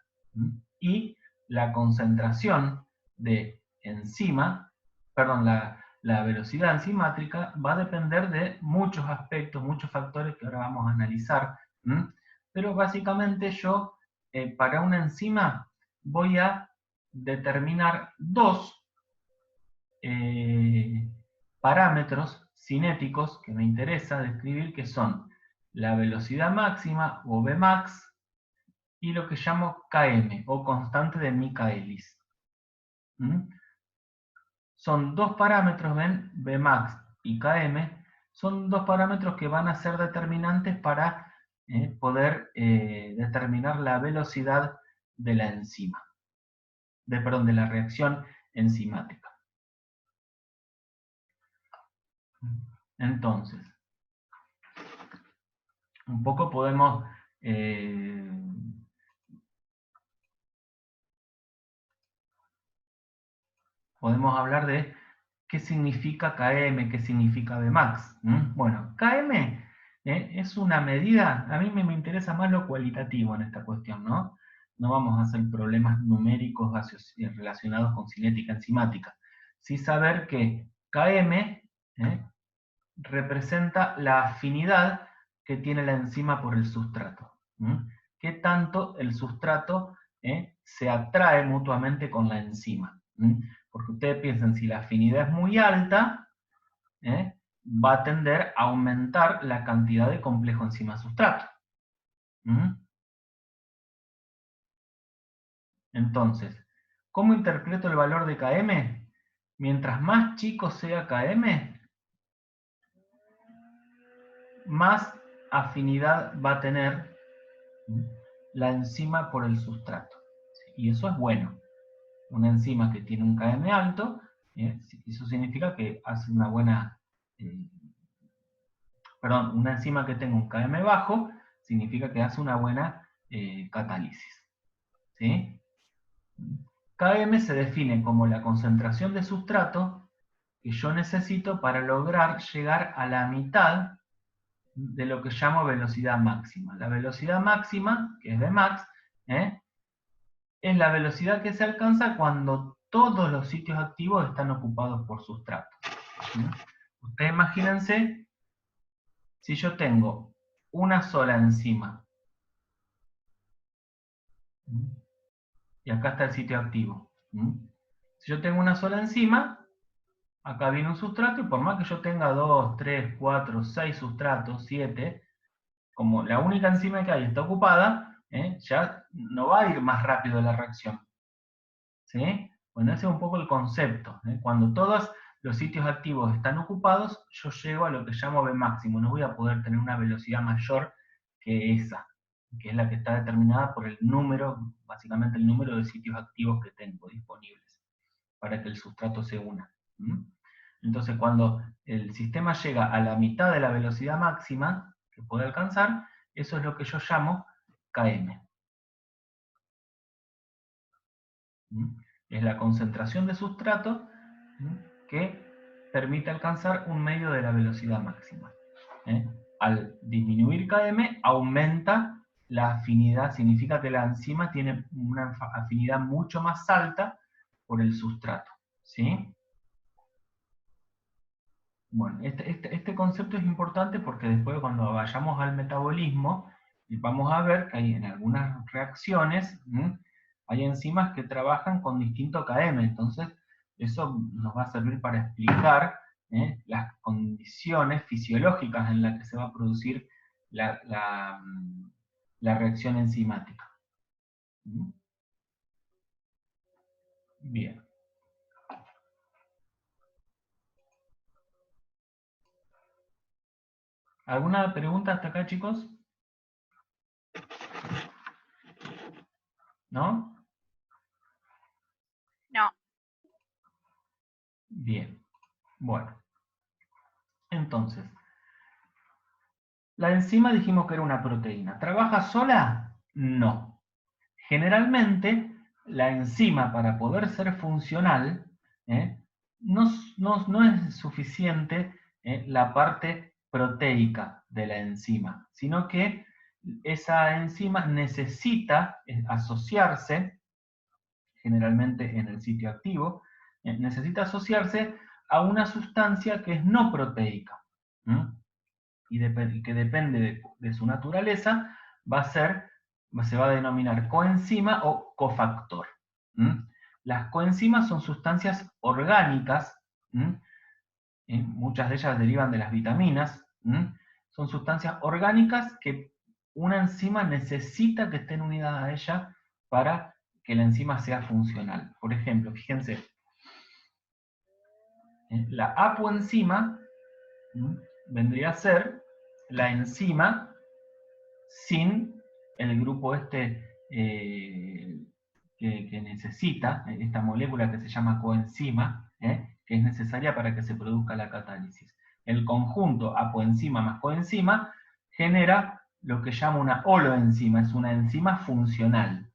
S1: Y la concentración de enzima, perdón, la velocidad enzimática va a depender de muchos aspectos, muchos factores que ahora vamos a analizar. Pero básicamente yo, para una enzima, voy a determinar dos parámetros cinéticos que me interesa describir, que son la velocidad máxima, o Vmax, y lo que llamo Km, o constante de Michaelis. Son dos parámetros, ven, Vmax y Km, son dos parámetros que van a ser determinantes para poder determinar la velocidad de la enzima, de la reacción enzimática. Entonces, un poco podemos hablar de qué significa Km, qué significa Vmax. Bueno, Km es una medida, a mí me interesa más lo cualitativo en esta cuestión, ¿no? No vamos a hacer problemas numéricos relacionados con cinética enzimática. Sí saber que Km representa la afinidad que tiene la enzima por el sustrato. ¿Qué tanto el sustrato se atrae mutuamente con la enzima? Porque ustedes piensan, si la afinidad es muy alta, va a tender a aumentar la cantidad de complejo enzima-sustrato. Entonces, ¿cómo interpreto el valor de Km? mientras más chico sea KM, más afinidad va a tener la enzima por el sustrato. Y eso es bueno. Una enzima que tiene un KM alto, eso significa que hace una buena... una enzima que tenga un KM bajo, significa que hace una buena catálisis. ¿Sí? KM se define como la concentración de sustrato que yo necesito para lograr llegar a la mitad de lo que llamo velocidad máxima. La velocidad máxima, que es Vmax, es la velocidad que se alcanza cuando todos los sitios activos están ocupados por sustrato. Ustedes imagínense, si yo tengo una sola enzima, y acá está el sitio activo. Si yo tengo una sola enzima, acá viene un sustrato, y por más que yo tenga 2, 3, 4, 6 sustratos, 7, como la única enzima que hay está ocupada, ya no va a ir más rápido la reacción. ¿Sí? Bueno, ese es un poco el concepto. Cuando todos los sitios activos están ocupados, yo llego a lo que llamo V máximo. No voy a poder tener una velocidad mayor que esa, que es la que está determinada por el número, básicamente el número de sitios activos que tengo disponibles para que el sustrato se una. Entonces, cuando el sistema llega a la mitad de la velocidad máxima que puede alcanzar, eso es lo que yo llamo KM. Es la concentración de sustrato que permite alcanzar un medio de la velocidad máxima. Al disminuir KM, aumenta la afinidad, significa que la enzima tiene una afinidad mucho más alta por el sustrato. ¿Sí? Bueno, este concepto es importante porque después cuando vayamos al metabolismo, vamos a ver que hay en algunas reacciones, hay enzimas que trabajan con distinto KM, entonces eso nos va a servir para explicar las condiciones fisiológicas en las que se va a producir la reacción enzimática. Bien. ¿Alguna pregunta hasta acá, chicos? ¿No?
S7: No.
S1: Bien. Bueno. Entonces, la enzima dijimos que era una proteína. ¿Trabaja sola? No. Generalmente, la enzima para poder ser funcional, no es suficiente la parte proteica de la enzima, sino que esa enzima necesita asociarse, generalmente en el sitio activo, necesita asociarse a una sustancia que es no proteica, y que depende de su naturaleza, se va a denominar coenzima o cofactor. Las coenzimas son sustancias orgánicas, muchas de ellas derivan de las vitaminas, son sustancias orgánicas que una enzima necesita que estén unidas a ella para que la enzima sea funcional. Por ejemplo, fíjense, la apoenzima vendría a ser la enzima sin el grupo que necesita, esta molécula que se llama coenzima, que es necesaria para que se produzca la catálisis. El conjunto apoenzima más coenzima genera lo que llama una holoenzima, es una enzima funcional.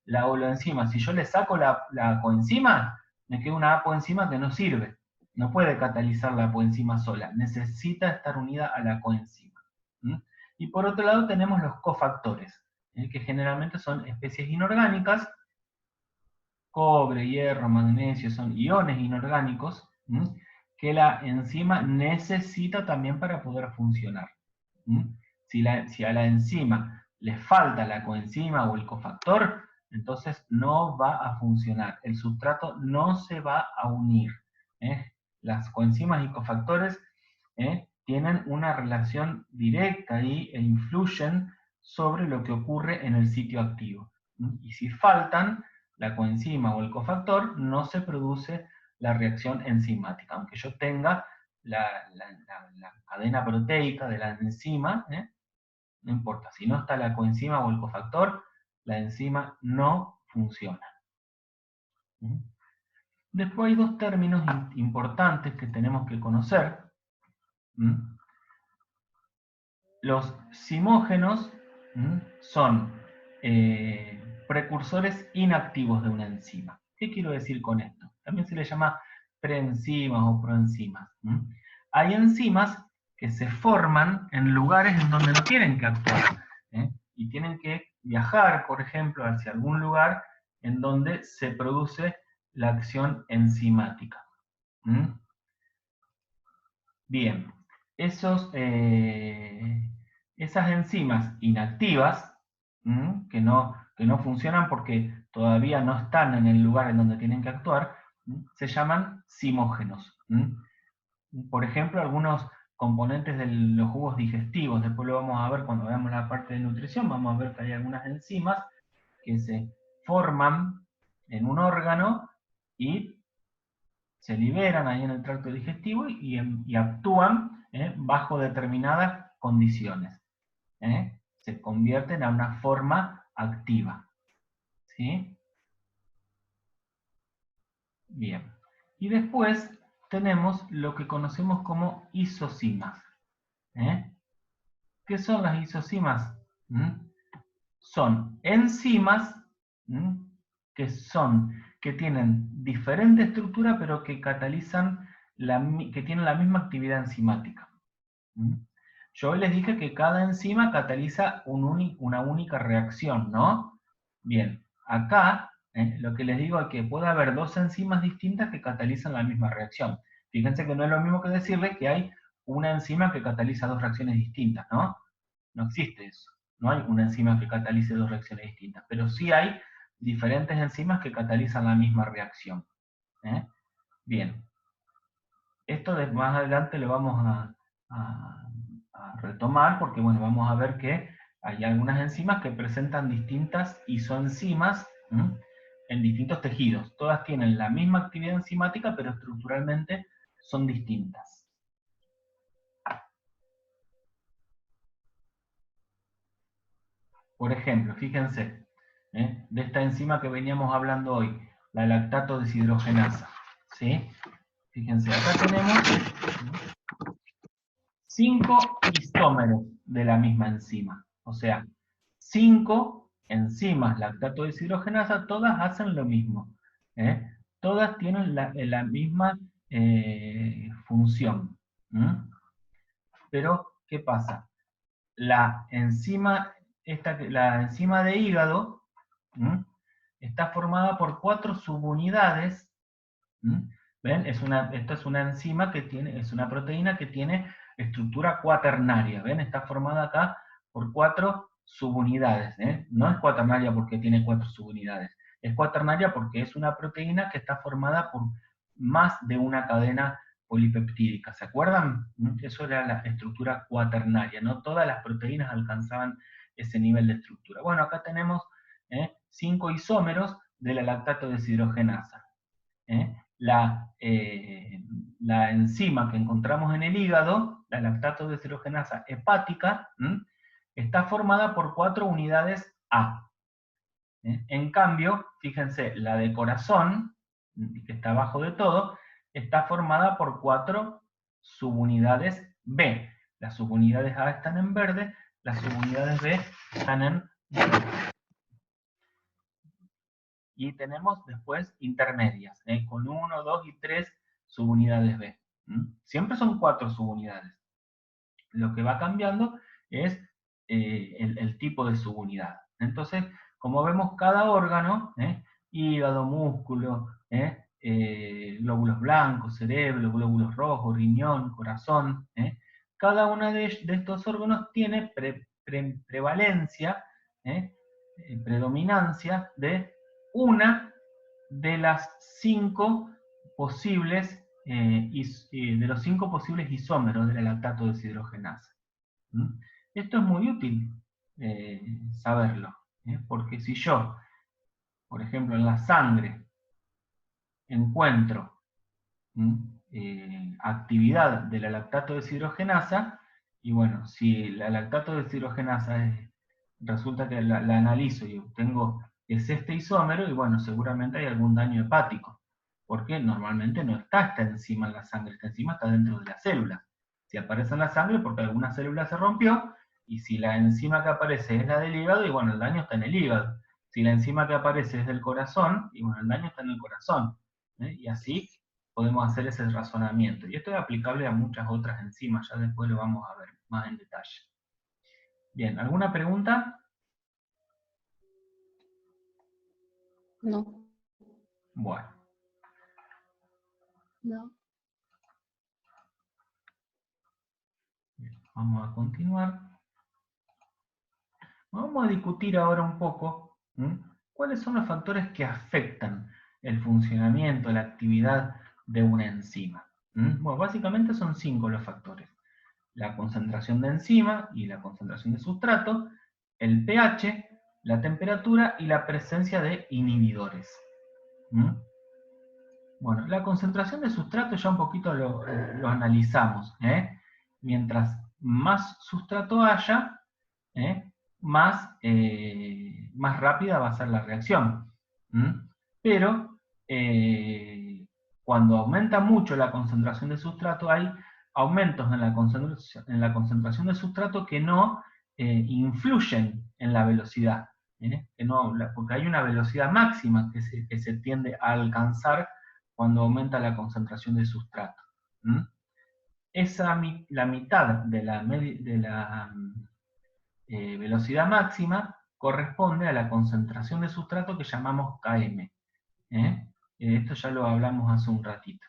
S1: La holoenzima, si yo le saco la coenzima, me queda una apoenzima que no sirve. No puede catalizar la apoenzima sola, necesita estar unida a la coenzima. Y por otro lado tenemos los cofactores, que generalmente son especies inorgánicas, cobre, hierro, magnesio, son iones inorgánicos, que la enzima necesita también para poder funcionar. Si a la enzima le falta la coenzima o el cofactor, entonces no va a funcionar, el sustrato no se va a unir. Las coenzimas y cofactores tienen una relación directa e influyen sobre lo que ocurre en el sitio activo. Y si faltan la coenzima o el cofactor, no se produce la reacción enzimática. Aunque yo tenga la cadena proteica de la enzima, no importa. Si no está la coenzima o el cofactor, la enzima no funciona. Después hay dos términos importantes que tenemos que conocer. Los zimógenos son precursores inactivos de una enzima. ¿Qué quiero decir con esto? También se le llama preenzimas o proenzimas. Hay enzimas que se forman en lugares en donde no tienen que actuar, y tienen que viajar, por ejemplo, hacia algún lugar en donde se produce la acción enzimática. Bien, esas enzimas inactivas, que no funcionan porque todavía no están en el lugar en donde tienen que actuar, se llaman zimógenos. Por ejemplo, algunos componentes de los jugos digestivos, después lo vamos a ver cuando veamos la parte de nutrición, vamos a ver que hay algunas enzimas que se forman en un órgano y se liberan ahí en el tracto digestivo y actúan bajo determinadas condiciones. Se convierten a una forma activa. ¿Sí? Bien. Y después tenemos lo que conocemos como isocimas. ¿Qué son las isocimas? Son enzimas que tienen diferente estructura, pero que catalizan, que tienen la misma actividad enzimática. Yo hoy les dije que cada enzima cataliza una única reacción, ¿no? Bien, acá lo que les digo es que puede haber dos enzimas distintas que catalizan la misma reacción. Fíjense que no es lo mismo que decirles que hay una enzima que cataliza dos reacciones distintas, ¿no? No existe eso. No hay una enzima que catalice dos reacciones distintas, pero sí hay diferentes enzimas que catalizan la misma reacción. Bien. Esto más adelante lo vamos a retomar porque, bueno, vamos a ver que hay algunas enzimas que presentan distintas isoenzimas en distintos tejidos. Todas tienen la misma actividad enzimática, pero estructuralmente son distintas. Por ejemplo, fíjense, de esta enzima que veníamos hablando hoy, la lactato deshidrogenasa. ¿Sí? Fíjense, acá tenemos 5 isómeros de la misma enzima. O sea, 5 enzimas lactato deshidrogenasa, todas hacen lo mismo. Todas tienen la misma función. Pero, ¿qué pasa? La enzima de hígado está formada por 4 subunidades. ¿Ven? Esta es una enzima es una proteína que tiene estructura cuaternaria. ¿Ven? Está formada acá por 4 subunidades. No es cuaternaria porque tiene 4 subunidades. Es cuaternaria porque es una proteína que está formada por más de una cadena polipeptídica. ¿Se acuerdan? Eso era la estructura cuaternaria. No todas las proteínas alcanzaban ese nivel de estructura. Bueno, acá tenemos 5 isómeros de la lactato deshidrogenasa. La enzima que encontramos en el hígado, la lactato deshidrogenasa hepática, está formada por 4 unidades A. En cambio, fíjense, la de corazón, que está abajo de todo, está formada por 4 subunidades B. Las subunidades A están en verde, las subunidades B están en rojo. Y tenemos después intermedias, con 1, 2 y 3 subunidades B. Siempre son 4 subunidades. Lo que va cambiando es el tipo de subunidad. Entonces, como vemos, cada órgano, hígado, músculo, glóbulos blancos, cerebro, glóbulos rojos, riñón, corazón, cada uno de estos órganos tiene prevalencia, predominancia de una de las 5 posibles de los 5 posibles isómeros de la lactato deshidrogenasa. Esto es muy útil saberlo, porque si yo, por ejemplo, en la sangre encuentro actividad de la lactato deshidrogenasa, y bueno, si la lactato deshidrogenasa resulta que la analizo y obtengo es este isómero, y bueno, seguramente hay algún daño hepático, porque normalmente no está esta enzima en la sangre, esta enzima está dentro de la célula. Si aparece en la sangre porque alguna célula se rompió, y si la enzima que aparece es la del hígado, y bueno, el daño está en el hígado. Si la enzima que aparece es del corazón, y bueno, el daño está en el corazón. Y así podemos hacer ese razonamiento. Y esto es aplicable a muchas otras enzimas, ya después lo vamos a ver más en detalle. Bien, ¿alguna pregunta?
S4: No.
S1: Bueno.
S4: No.
S1: Bien, vamos a continuar. Vamos a discutir ahora un poco cuáles son los factores que afectan el funcionamiento, la actividad de una enzima. Bueno, básicamente son 5 los factores. La concentración de enzima y la concentración de sustrato, el pH, la temperatura y la presencia de inhibidores. Bueno, la concentración de sustrato ya un poquito lo analizamos. Mientras más sustrato haya, más rápida va a ser la reacción. Pero cuando aumenta mucho la concentración de sustrato, hay aumentos en la concentración de sustrato que no influyen en la velocidad. Porque hay una velocidad máxima que se tiende a alcanzar cuando aumenta la concentración de sustrato. La mitad de la velocidad máxima corresponde a la concentración de sustrato que llamamos Km. Esto ya lo hablamos hace un ratito.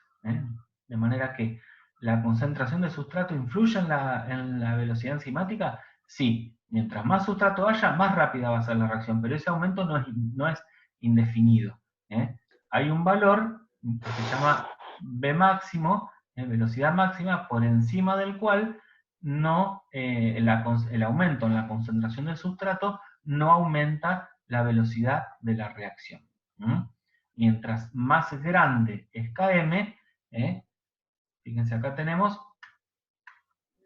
S1: De manera que la concentración de sustrato influye en la velocidad enzimática. Sí, mientras más sustrato haya, más rápida va a ser la reacción, pero ese aumento no es indefinido. Hay un valor que se llama V máximo, velocidad máxima, por encima del cual el aumento en la concentración del sustrato no aumenta la velocidad de la reacción. Mientras más grande es Km, fíjense, acá tenemos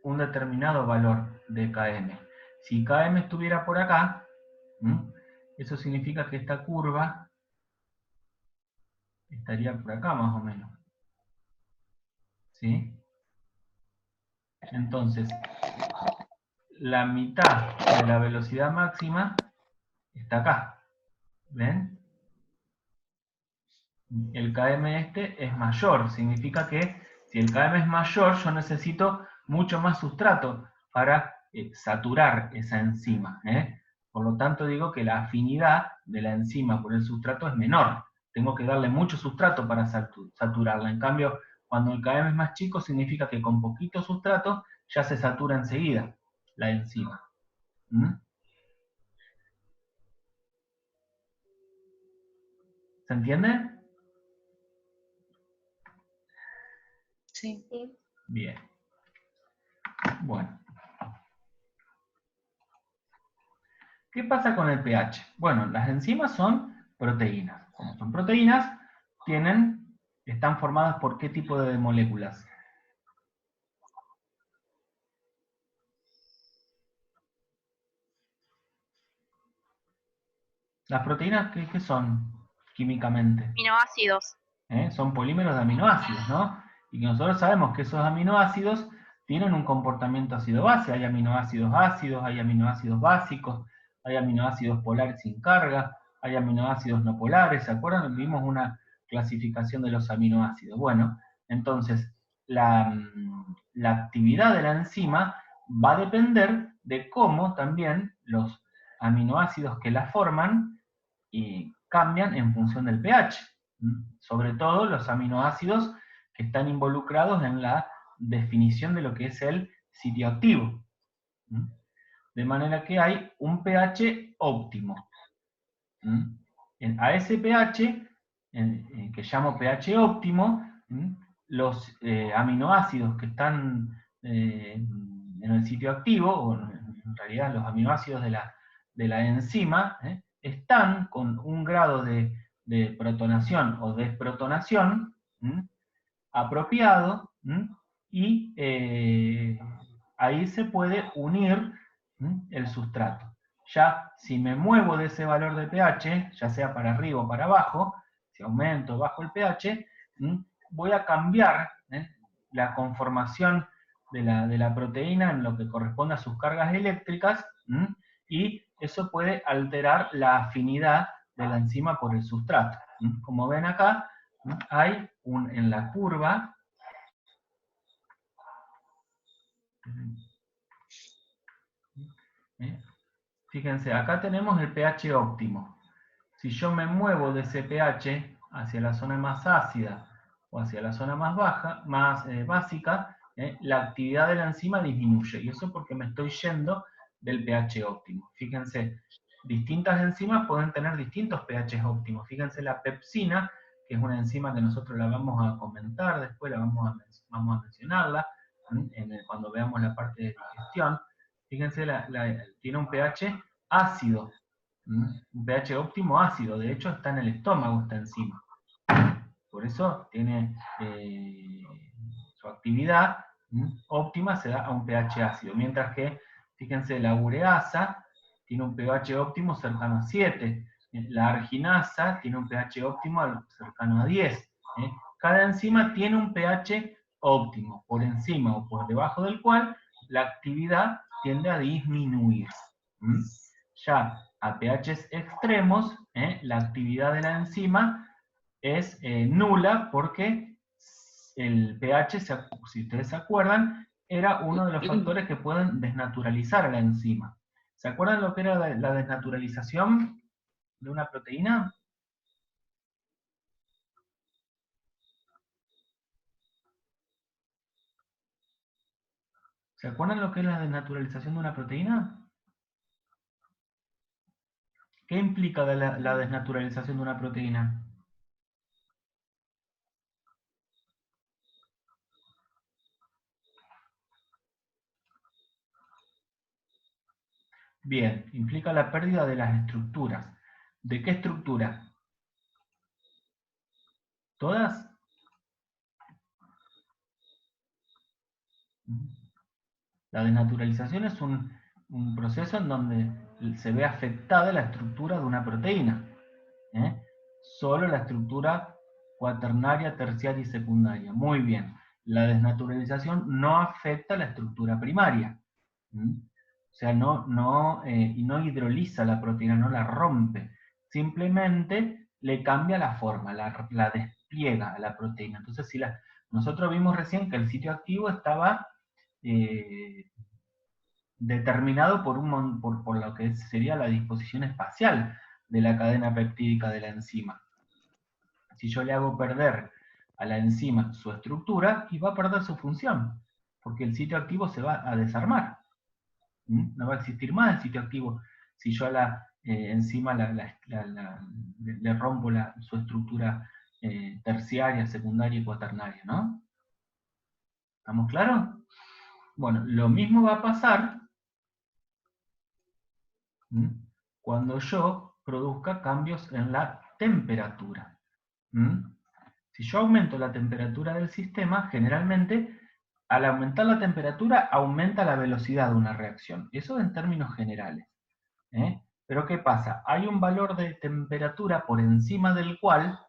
S1: un determinado valor de Km. Si Km estuviera por acá, eso significa que esta curva estaría por acá más o menos. ¿Sí? Entonces, la mitad de la velocidad máxima está acá. ¿Ven? El Km es mayor, significa que si el Km es mayor, yo necesito mucho más sustrato para saturar esa enzima. Por lo tanto, digo que la afinidad de la enzima por el sustrato es menor. Tengo que darle mucho sustrato para saturarla. En cambio, cuando el Km es más chico, significa que con poquito sustrato ya se satura enseguida la enzima. ¿Se entiende?
S4: Sí.
S1: Bien. Bueno. ¿Qué pasa con el pH? Bueno, las enzimas son proteínas. Como son proteínas, están formadas por ¿qué tipo de moléculas? Las proteínas, ¿qué son químicamente?
S7: Aminoácidos.
S1: Son polímeros de aminoácidos, ¿no? Y que nosotros sabemos que esos aminoácidos tienen un comportamiento ácido-base. Hay aminoácidos ácidos, hay aminoácidos básicos, hay aminoácidos polares sin carga, hay aminoácidos no polares. ¿Se acuerdan? Vimos una clasificación de los aminoácidos. Bueno, entonces, la actividad de la enzima va a depender de cómo también los aminoácidos que la forman cambian en función del pH. Sobre todo los aminoácidos que están involucrados en la definición de lo que es el sitio activo. De manera que hay un pH óptimo. A ese pH, que llamo pH óptimo, los aminoácidos que están en el sitio activo, o en realidad los aminoácidos de la enzima, están con un grado de protonación o desprotonación apropiado, y ahí se puede unir el sustrato. Ya si me muevo de ese valor de pH, ya sea para arriba o para abajo, si aumento o bajo el pH, voy a cambiar la conformación de la proteína en lo que corresponde a sus cargas eléctricas, y eso puede alterar la afinidad de la enzima por el sustrato. Como ven acá, hay en la curva, fíjense, acá tenemos el pH óptimo. Si yo me muevo de ese pH hacia la zona más ácida o hacia la zona más baja, más básica, la actividad de la enzima disminuye. Y eso porque me estoy yendo del pH óptimo. Fíjense, distintas enzimas pueden tener distintos pH óptimos. Fíjense la pepsina, que es una enzima que nosotros la vamos a comentar, después vamos a mencionarla cuando veamos la parte de digestión. Fíjense, tiene un pH ácido, un pH óptimo ácido, de hecho está en el estómago esta enzima. Por eso tiene su actividad óptima, se da a un pH ácido, mientras que, fíjense, la ureasa tiene un pH óptimo cercano a 7, la arginasa tiene un pH óptimo cercano a 10. Cada enzima tiene un pH óptimo, por encima o por debajo del cual la actividad tiende a disminuir. Ya a pHs extremos, la actividad de la enzima es nula porque el pH, si ustedes se acuerdan, era uno de los factores que pueden desnaturalizar a la enzima. ¿Se acuerdan lo que era la desnaturalización de una proteína? ¿Se acuerdan lo que es la desnaturalización de una proteína? ¿Qué implica la desnaturalización de una proteína? Bien, implica la pérdida de las estructuras. ¿De qué estructura? ¿Todas? La desnaturalización es un proceso en donde se ve afectada la estructura de una proteína. Solo la estructura cuaternaria, terciaria y secundaria. Muy bien. La desnaturalización no afecta la estructura primaria. O sea, no hidroliza la proteína, no la rompe. Simplemente le cambia la forma, la despliega a la proteína. Entonces, nosotros vimos recién que el sitio activo estaba determinado por lo que sería la disposición espacial de la cadena peptídica de la enzima. Si yo le hago perder a la enzima su estructura, y va a perder su función, porque el sitio activo se va a desarmar. No va a existir más el sitio activo si yo a la enzima le rompo su estructura terciaria, secundaria y cuaternaria, ¿no? ¿Estamos claros? Bueno, lo mismo va a pasar cuando yo produzca cambios en la temperatura. Si yo aumento la temperatura del sistema, generalmente, al aumentar la temperatura, aumenta la velocidad de una reacción. Eso en términos generales. Pero ¿qué pasa? Hay un valor de temperatura por encima del cual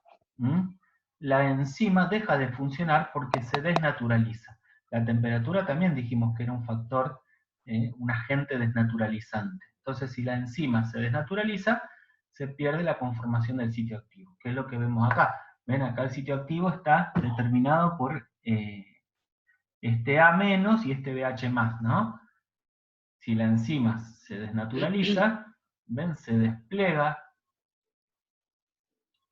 S1: la enzima deja de funcionar porque se desnaturaliza. La temperatura también dijimos que era un factor, un agente desnaturalizante. Entonces, si la enzima se desnaturaliza, se pierde la conformación del sitio activo, que es lo que vemos acá. Ven, acá el sitio activo está determinado por este A- y este BH+, ¿no? Si la enzima se desnaturaliza, ven, se despliega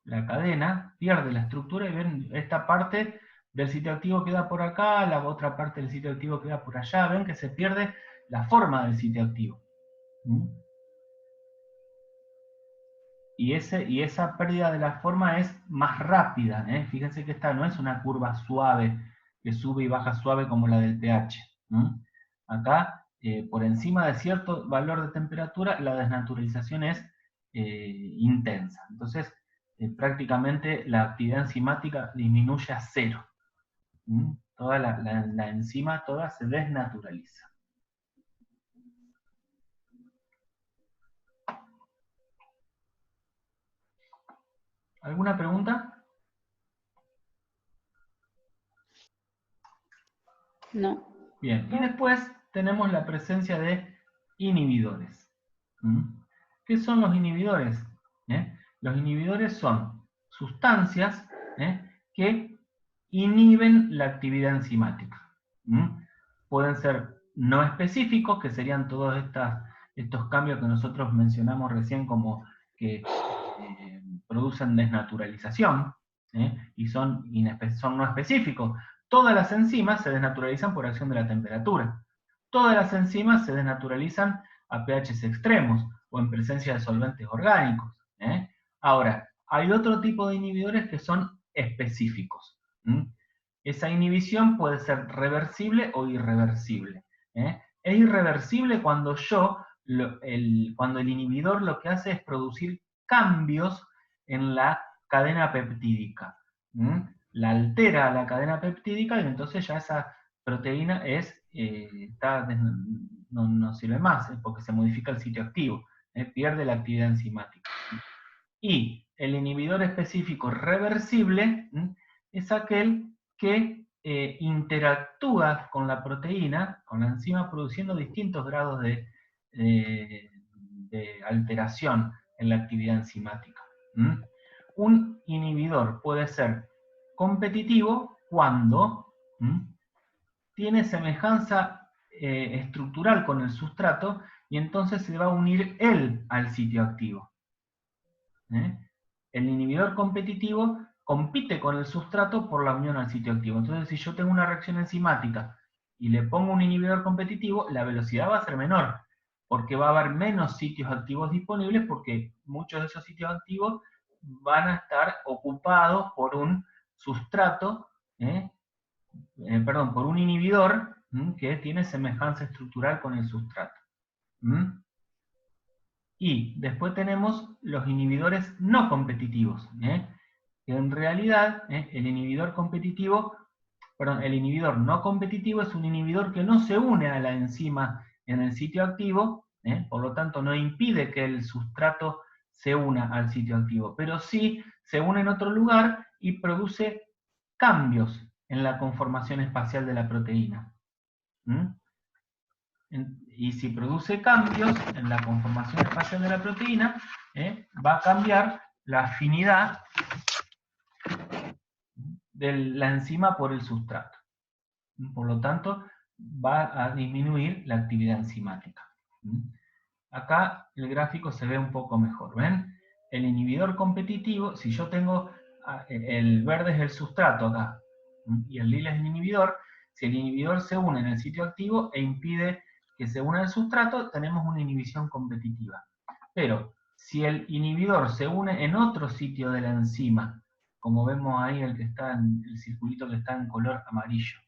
S1: la cadena, pierde la estructura, y ven, esta parte del sitio activo queda por acá, la otra parte del sitio activo queda por allá, ven que se pierde la forma del sitio activo. Y esa pérdida de la forma es más rápida, fíjense que esta no es una curva suave, que sube y baja suave como la del pH. Acá, por encima de cierto valor de temperatura, la desnaturalización es intensa. Entonces, prácticamente la actividad enzimática disminuye a 0. Toda la enzima toda se desnaturaliza. ¿Alguna pregunta?
S4: No.
S1: Bien, y después tenemos la presencia de inhibidores. ¿Qué son los inhibidores? Los inhibidores son sustancias que inhiben la actividad enzimática. Pueden ser no específicos, que serían todos estos cambios que nosotros mencionamos recién como que producen desnaturalización, y son no específicos. Todas las enzimas se desnaturalizan por acción de la temperatura. Todas las enzimas se desnaturalizan a pHs extremos o en presencia de solventes orgánicos. Ahora, hay otro tipo de inhibidores que son específicos. Esa inhibición puede ser reversible o irreversible. Es irreversible cuando cuando el inhibidor lo que hace es producir cambios en la cadena peptídica. La altera a la cadena peptídica y entonces ya esa proteína no sirve más, porque se modifica el sitio activo, pierde la actividad enzimática. Y el inhibidor específico reversible es aquel que interactúa con la proteína, con la enzima, produciendo distintos grados de alteración en la actividad enzimática. Un inhibidor puede ser competitivo cuando tiene semejanza estructural con el sustrato y entonces se va a unir él al sitio activo. El inhibidor competitivo compite con el sustrato por la unión al sitio activo. Entonces, si yo tengo una reacción enzimática y le pongo un inhibidor competitivo, la velocidad va a ser menor, porque va a haber menos sitios activos disponibles, porque muchos de esos sitios activos van a estar ocupados por un sustrato, por un inhibidor que tiene semejanza estructural con el sustrato. Y después tenemos los inhibidores no competitivos, que en realidad el inhibidor no competitivo es un inhibidor que no se une a la enzima en el sitio activo, por lo tanto no impide que el sustrato se una al sitio activo, pero sí se une en otro lugar y produce cambios en la conformación espacial de la proteína. Y si produce cambios en la conformación espacial de la proteína, va a cambiar la afinidad de la enzima por el sustrato. Por lo tanto, va a disminuir la actividad enzimática. Acá el gráfico se ve un poco mejor. ¿Ven? El inhibidor competitivo, si yo tengo, el verde es el sustrato acá, y el lila es el inhibidor, si el inhibidor se une en el sitio activo e impide que se una al sustrato, tenemos una inhibición competitiva. Pero si el inhibidor se une en otro sitio de la enzima, como vemos ahí el circulito que está en color amarillo,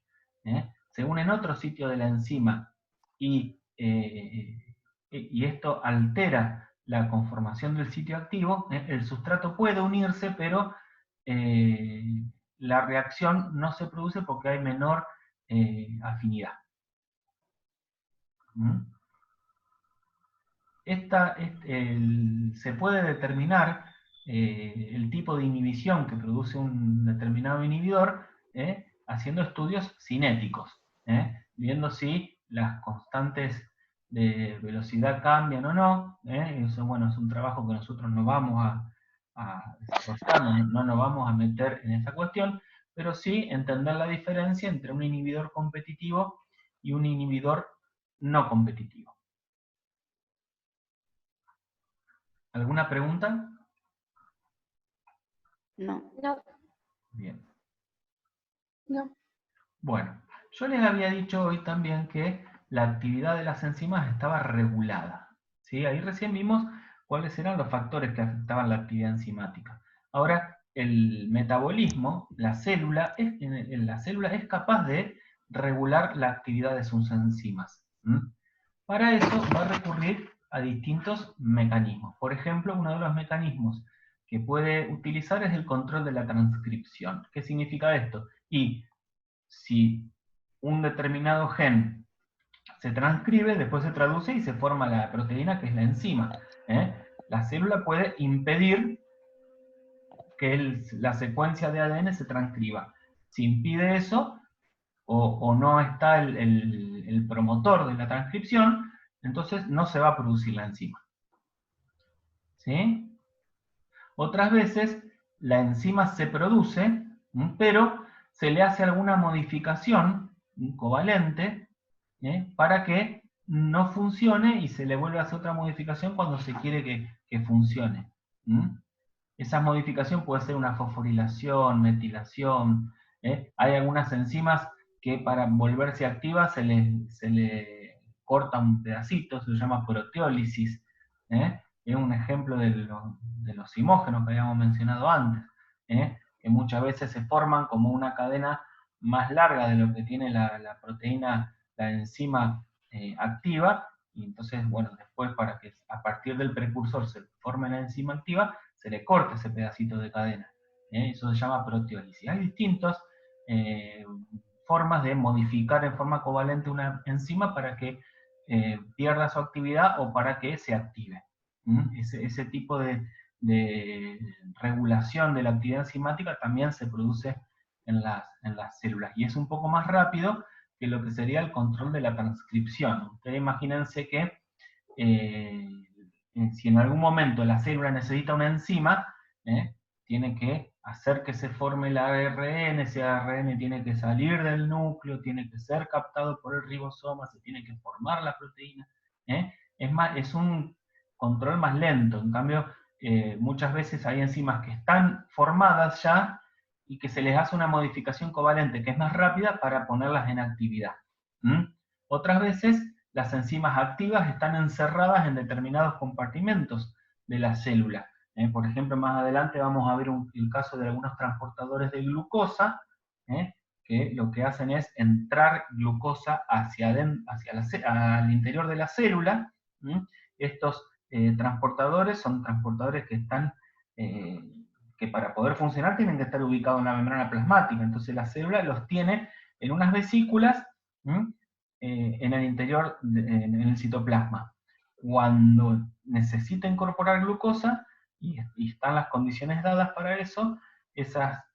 S1: se une en otro sitio de la enzima y esto altera la conformación del sitio activo, el sustrato puede unirse, pero la reacción no se produce porque hay menor afinidad. Se puede determinar el tipo de inhibición que produce un determinado inhibidor haciendo estudios cinéticos, viendo si las constantes de velocidad cambian o no. Eso, bueno, es un trabajo que nosotros no vamos a desarrollar, no nos vamos a meter en esa cuestión, pero sí entender la diferencia entre un inhibidor competitivo y un inhibidor no competitivo. ¿Alguna pregunta?
S4: No.
S3: No.
S1: Bien.
S4: No.
S1: Bueno, yo les había dicho hoy también que la actividad de las enzimas estaba regulada. ¿Sí? Ahí recién vimos cuáles eran los factores que afectaban la actividad enzimática. Ahora, el metabolismo, la célula es capaz de regular la actividad de sus enzimas. Para eso va a recurrir a distintos mecanismos. Por ejemplo, uno de los mecanismos que puede utilizar es el control de la transcripción. ¿Qué significa esto? Y si un determinado gen se transcribe, después se traduce y se forma la proteína, que es la enzima. La célula puede impedir que la secuencia de ADN se transcriba. Si impide eso, o no está el promotor de la transcripción, entonces no se va a producir la enzima. ¿Sí? Otras veces la enzima se produce, pero se le hace alguna modificación covalente para que no funcione y se le vuelve a hacer otra modificación cuando se quiere que funcione. Esa modificación puede ser una fosforilación, metilación. Hay algunas enzimas que para volverse activas se le corta un pedacito, se llama proteólisis. Es un ejemplo de los zimógenos que habíamos mencionado antes, que muchas veces se forman como una cadena más larga de lo que tiene la proteína, la enzima activa, y entonces, bueno, después para que a partir del precursor se forme la enzima activa, se le corta ese pedacito de cadena. Eso se llama proteólisis. Hay distintas formas de modificar en forma covalente una enzima para que pierda su actividad o para que se active. Ese tipo de regulación de la actividad enzimática también se produce en las células. Y es un poco más rápido que lo que sería el control de la transcripción. Ustedes imagínense que si en algún momento la célula necesita una enzima, tiene que hacer que se forme el ARN, ese ARN tiene que salir del núcleo, tiene que ser captado por el ribosoma, se tiene que formar la proteína. Es un control más lento. En cambio, muchas veces hay enzimas que están formadas ya y que se les hace una modificación covalente que es más rápida para ponerlas en actividad. Otras veces las enzimas activas están encerradas en determinados compartimentos de la célula. Por ejemplo, más adelante vamos a ver el caso de algunos transportadores de glucosa, que lo que hacen es entrar glucosa al interior de la célula. Estos transportadores son transportadores que están, que para poder funcionar tienen que estar ubicados en la membrana plasmática. Entonces la célula los tiene en unas vesículas en el interior, en el citoplasma. Cuando necesita incorporar glucosa, y están las condiciones dadas para eso, esas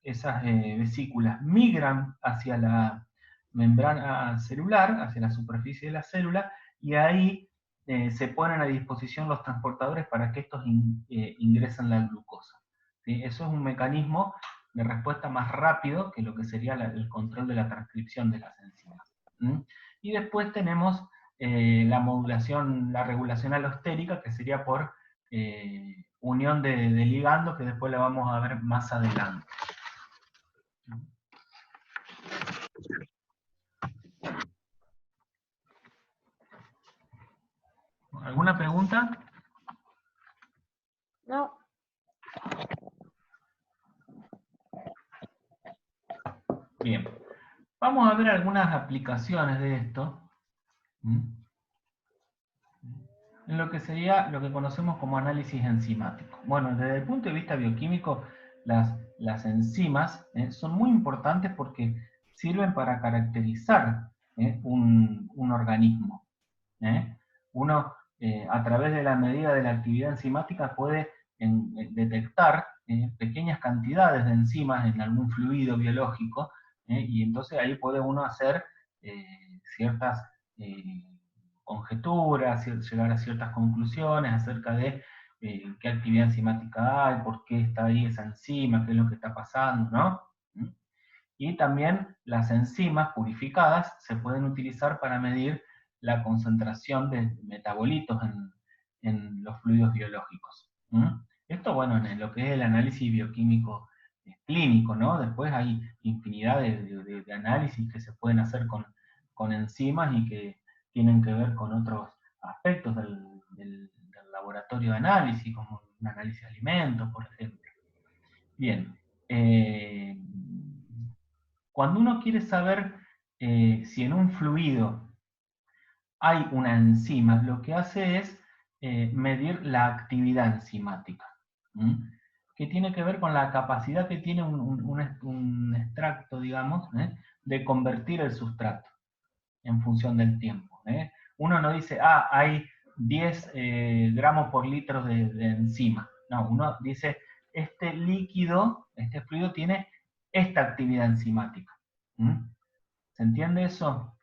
S1: vesículas migran hacia la membrana celular, hacia la superficie de la célula, y ahí se ponen a disposición los transportadores para que estos ingresen la glucosa. ¿Sí? Eso es un mecanismo de respuesta más rápido que lo que sería el control de la transcripción de las enzimas. Y después tenemos la modulación, la regulación alostérica, que sería por unión de ligandos, que después la vamos a ver más adelante. ¿Alguna pregunta?
S4: No.
S1: Bien. Vamos a ver algunas aplicaciones de esto. En lo que sería lo que conocemos como análisis enzimático. Bueno, desde el punto de vista bioquímico, las enzimas son muy importantes porque sirven para caracterizar un organismo. Uno, a través de la medida de la actividad enzimática, puede detectar pequeñas cantidades de enzimas en algún fluido biológico, y entonces ahí puede uno hacer ciertas conjeturas, llegar a ciertas conclusiones acerca de qué actividad enzimática hay, por qué está ahí esa enzima, qué es lo que está pasando, ¿no? Y también las enzimas purificadas se pueden utilizar para medir la concentración de metabolitos en los fluidos biológicos. Esto, bueno, en lo que es el análisis bioquímico clínico, ¿no? Después hay infinidad de análisis que se pueden hacer con enzimas y que tienen que ver con otros aspectos del laboratorio de análisis, como un análisis de alimentos, por ejemplo. Bien. Cuando uno quiere saber si en un fluido hay una enzima, lo que hace es medir la actividad enzimática, que tiene que ver con la capacidad que tiene un tracto, digamos, de convertir el sustrato en función del tiempo. Uno no dice, hay 10 gramos por litro de enzima. No, uno dice, este líquido, este fluido tiene esta actividad enzimática. ¿Se entiende eso?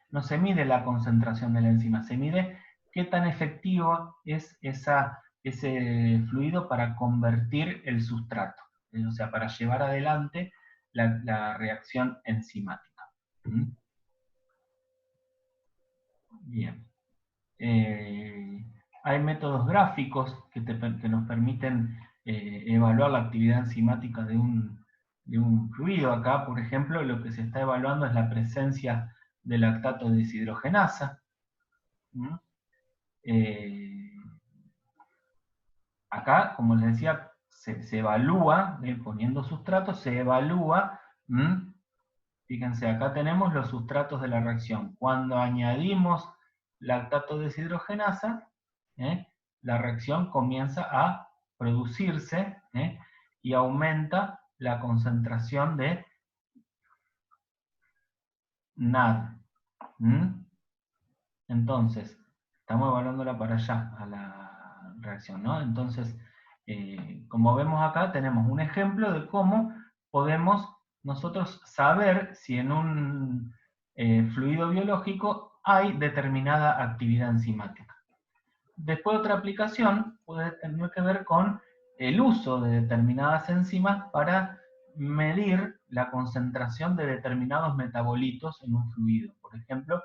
S1: No se mide la concentración de la enzima, se mide qué tan efectivo es ese fluido para convertir el sustrato, o sea, para llevar adelante la reacción enzimática. Bien. Hay métodos gráficos que nos permiten evaluar la actividad enzimática de un fluido. Acá, por ejemplo, lo que se está evaluando es la presencia de lactato deshidrogenasa. Acá, como les decía, se evalúa, poniendo sustratos, se evalúa. Fíjense, acá tenemos los sustratos de la reacción. Cuando añadimos lactato deshidrogenasa, la reacción comienza a producirse y aumenta la concentración de NAD. Entonces, estamos evaluándola para allá, a la reacción, ¿no? Entonces, como vemos acá, tenemos un ejemplo de cómo podemos nosotros saber si en un fluido biológico hay determinada actividad enzimática. Después otra aplicación puede tener que ver con el uso de determinadas enzimas para medir la concentración de determinados metabolitos en un fluido. Por ejemplo,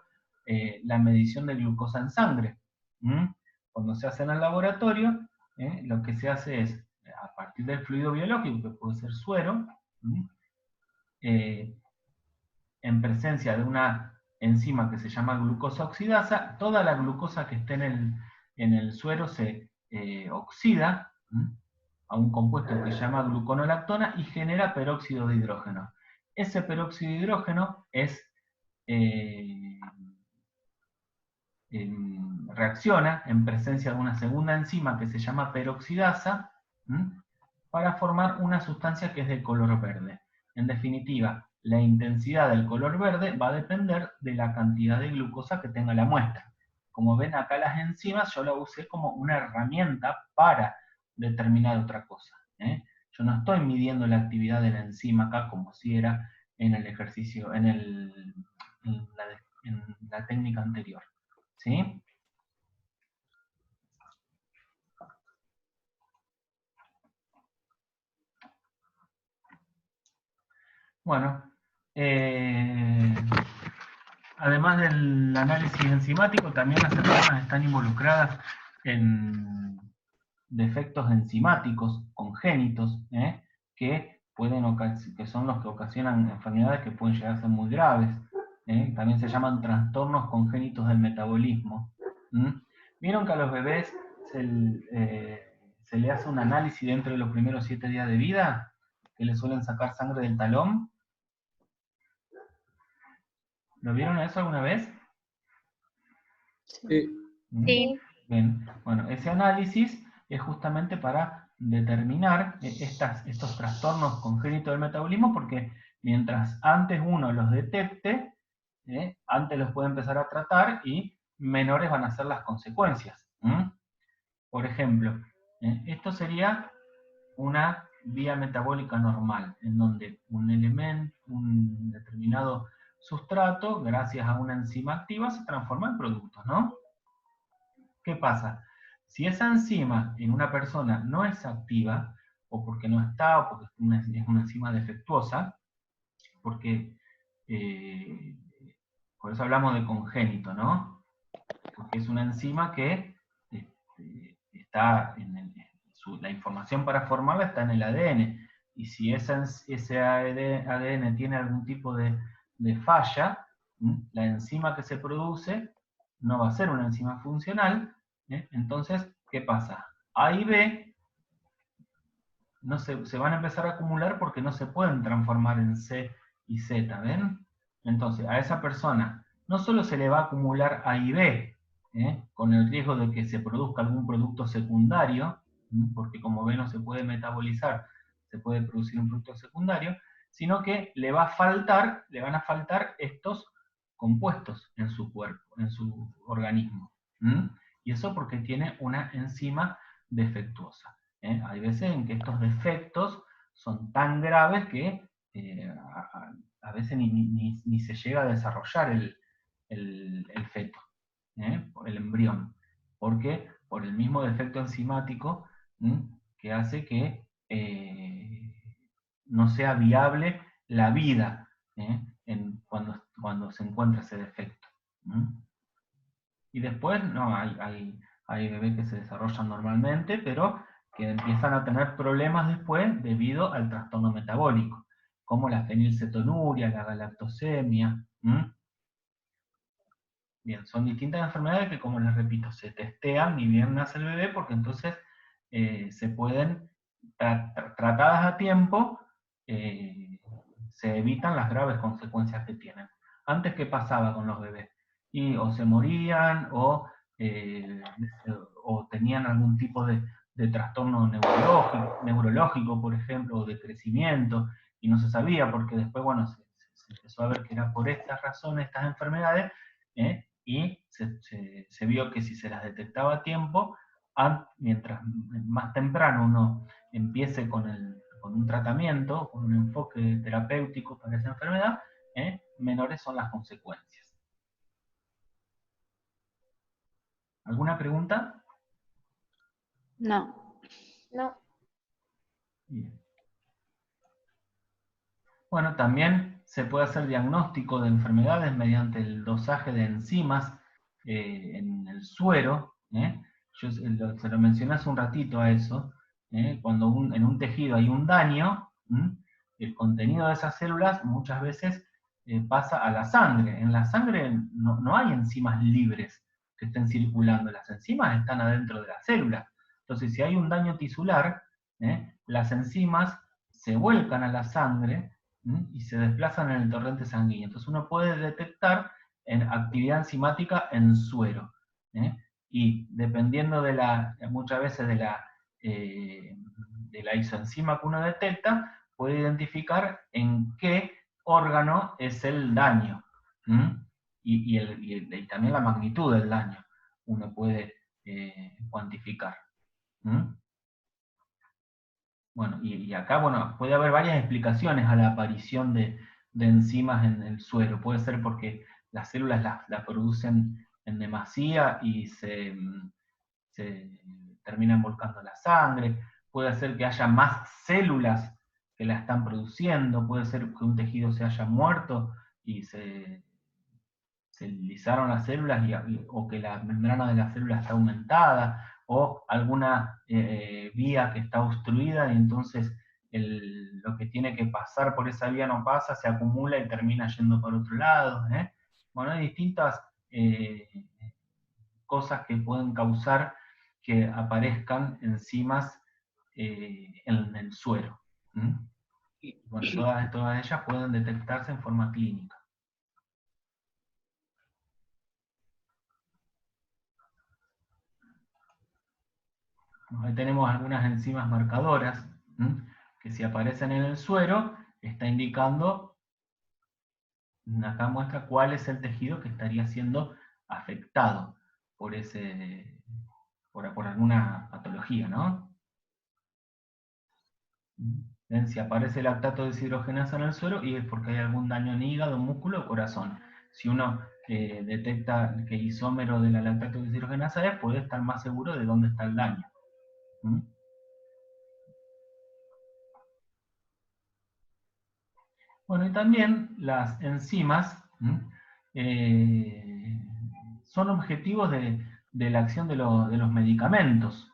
S1: la medición de glucosa en sangre. Cuando se hace en el laboratorio, lo que se hace es, a partir del fluido biológico, que puede ser suero, en presencia de una enzima que se llama glucosa oxidasa, toda la glucosa que esté en el suero se oxida a un compuesto que se llama gluconolactona y genera peróxido de hidrógeno. Ese peróxido de hidrógeno reacciona en presencia de una segunda enzima que se llama peroxidasa para formar una sustancia que es de color verde. En definitiva, la intensidad del color verde va a depender de la cantidad de glucosa que tenga la muestra. Como ven acá las enzimas, yo la usé como una herramienta para determinar otra cosa. Yo no estoy midiendo la actividad de la enzima acá como si era en el ejercicio, en la técnica anterior. ¿Sí? Bueno, además del análisis enzimático, también las enzimas están involucradas en defectos enzimáticos congénitos, que son los que ocasionan enfermedades que pueden llegar a ser muy graves. También se llaman trastornos congénitos del metabolismo. ¿Vieron que a los bebés se le hace un análisis dentro de los primeros 7 días de vida? Que le suelen sacar sangre del talón. ¿Lo vieron eso alguna vez?
S5: Sí.
S7: Sí.
S1: Bien. Bueno, ese análisis es justamente para determinar estos trastornos congénitos del metabolismo, porque mientras antes uno los detecte, antes los puede empezar a tratar y menores van a ser las consecuencias. Por ejemplo, esto sería una vía metabólica normal, en donde un determinado sustrato, gracias a una enzima activa, se transforma en productos, ¿no? ¿Qué pasa? Si esa enzima en una persona no es activa, o porque no está, o porque es una enzima defectuosa, porque por eso hablamos de congénito, ¿no? Porque es una enzima que está la información para formarla está en el ADN, y si ese ADN tiene algún tipo de falla, la enzima que se produce no va a ser una enzima funcional. Entonces, ¿qué pasa? A y B se van a empezar a acumular porque no se pueden transformar en C y Z, ¿ven? Entonces, a esa persona no solo se le va a acumular A y B, con el riesgo de que se produzca algún producto secundario, porque como ven no se puede metabolizar, se puede producir un producto secundario, sino que le van a faltar estos compuestos en su cuerpo, en su organismo. Y eso porque tiene una enzima defectuosa. Hay veces en que estos defectos son tan graves que a veces ni se llega a desarrollar el feto, el embrión, porque por el mismo defecto enzimático que hace que no sea viable la vida cuando se encuentra ese defecto. Y después, no, hay bebés que se desarrollan normalmente, pero que empiezan a tener problemas después debido al trastorno metabólico, como la fenilcetonuria, la galactosemia. Bien, son distintas enfermedades que, como les repito, se testean ni bien nace el bebé, porque entonces se pueden, tratadas a tiempo, se evitan las graves consecuencias que tienen. Antes, ¿qué pasaba con los bebés? Y o se morían, o tenían algún tipo de trastorno neurológico, por ejemplo, o de crecimiento, y no se sabía, porque después, bueno, se empezó a ver que era por estas razones, estas enfermedades, y se vio que si se las detectaba a tiempo, mientras más temprano uno empiece con un tratamiento, con un enfoque terapéutico para esa enfermedad, menores son las consecuencias. ¿Alguna pregunta?
S4: No.
S8: No.
S1: Bien. Bueno, también se puede hacer diagnóstico de enfermedades mediante el dosaje de enzimas en el suero. Yo se lo mencioné hace un ratito a eso. Cuando en un tejido hay un daño, el contenido de esas células muchas veces pasa a la sangre. En la sangre no hay enzimas libres que estén circulando, las enzimas están adentro de la célula. Entonces, si hay un daño tisular, las enzimas se vuelcan a la sangre y se desplazan en el torrente sanguíneo. Entonces uno puede detectar actividad enzimática en suero. Y dependiendo muchas veces de la isoenzima que uno detecta, puede identificar en qué órgano es el daño. Y también la magnitud del daño uno puede cuantificar. Bueno, y acá, bueno, puede haber varias explicaciones a la aparición de enzimas en el suero. Puede ser porque las células la producen en demasía y se terminan volcando la sangre. Puede ser que haya más células que la están produciendo. Puede ser que un tejido se haya muerto y se lisaron las células o que la membrana de la célula está aumentada, o alguna vía que está obstruida y entonces lo que tiene que pasar por esa vía no pasa, se acumula y termina yendo por otro lado. Bueno, hay distintas cosas que pueden causar que aparezcan enzimas en el suero. Y bueno, todas ellas pueden detectarse en forma clínica. Ahí tenemos algunas enzimas marcadoras, que si aparecen en el suero, está indicando, acá muestra cuál es el tejido que estaría siendo afectado por alguna patología, ¿no? Ven, si aparece lactato deshidrogenasa en el suero, y es porque hay algún daño en hígado, músculo o corazón. Si uno detecta que isómero de la lactato deshidrogenasa es, puede estar más seguro de dónde está el daño. Bueno, y también las enzimas son objetivos de la acción de los medicamentos.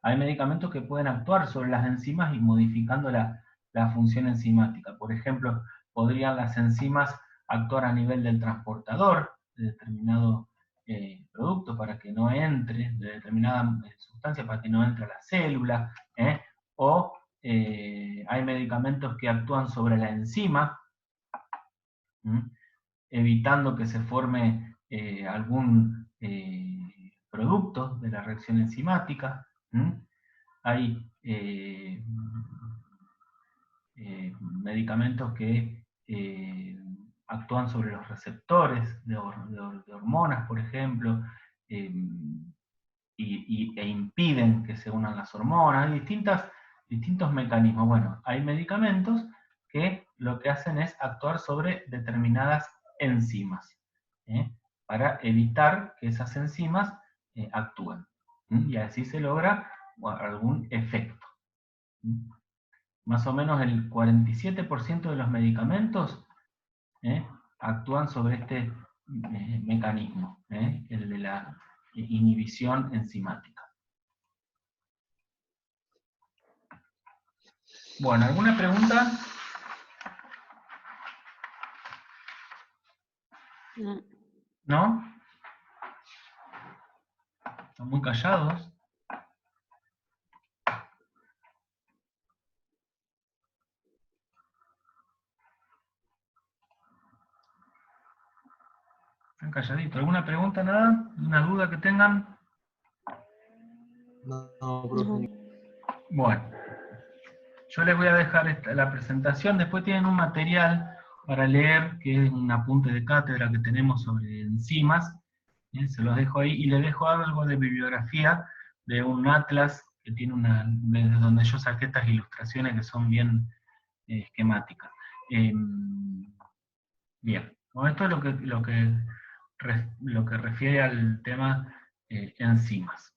S1: Hay medicamentos que pueden actuar sobre las enzimas y modificando la función enzimática. Por ejemplo, podrían las enzimas actuar a nivel del transportador de determinado producto para que no entre, de determinada sustancia para que no entre a la célula, o hay medicamentos que actúan sobre la enzima, evitando que se forme algún producto de la reacción enzimática. Hay medicamentos que actúan sobre los receptores de hormonas, por ejemplo, e impiden que se unan las hormonas. Hay distintos mecanismos. Bueno, hay medicamentos que lo que hacen es actuar sobre determinadas enzimas, para evitar que esas enzimas actúen. Y así se logra algún efecto. Más o menos el 47% de los medicamentos actúan sobre este mecanismo, el de la inhibición enzimática. Bueno, ¿alguna pregunta?
S4: No.
S1: ¿No? ¿Están muy callados? Están calladitos. ¿Alguna pregunta, nada? ¿Una duda que tengan?
S6: No, profe.
S1: Bueno, yo les voy a dejar la presentación, después tienen un material para leer, que es un apunte de cátedra que tenemos sobre enzimas, se los dejo ahí, y les dejo algo de bibliografía de un atlas que tiene desde donde yo saqué estas ilustraciones que son bien esquemáticas. Bien, bueno, esto es lo que refiere al tema enzimas.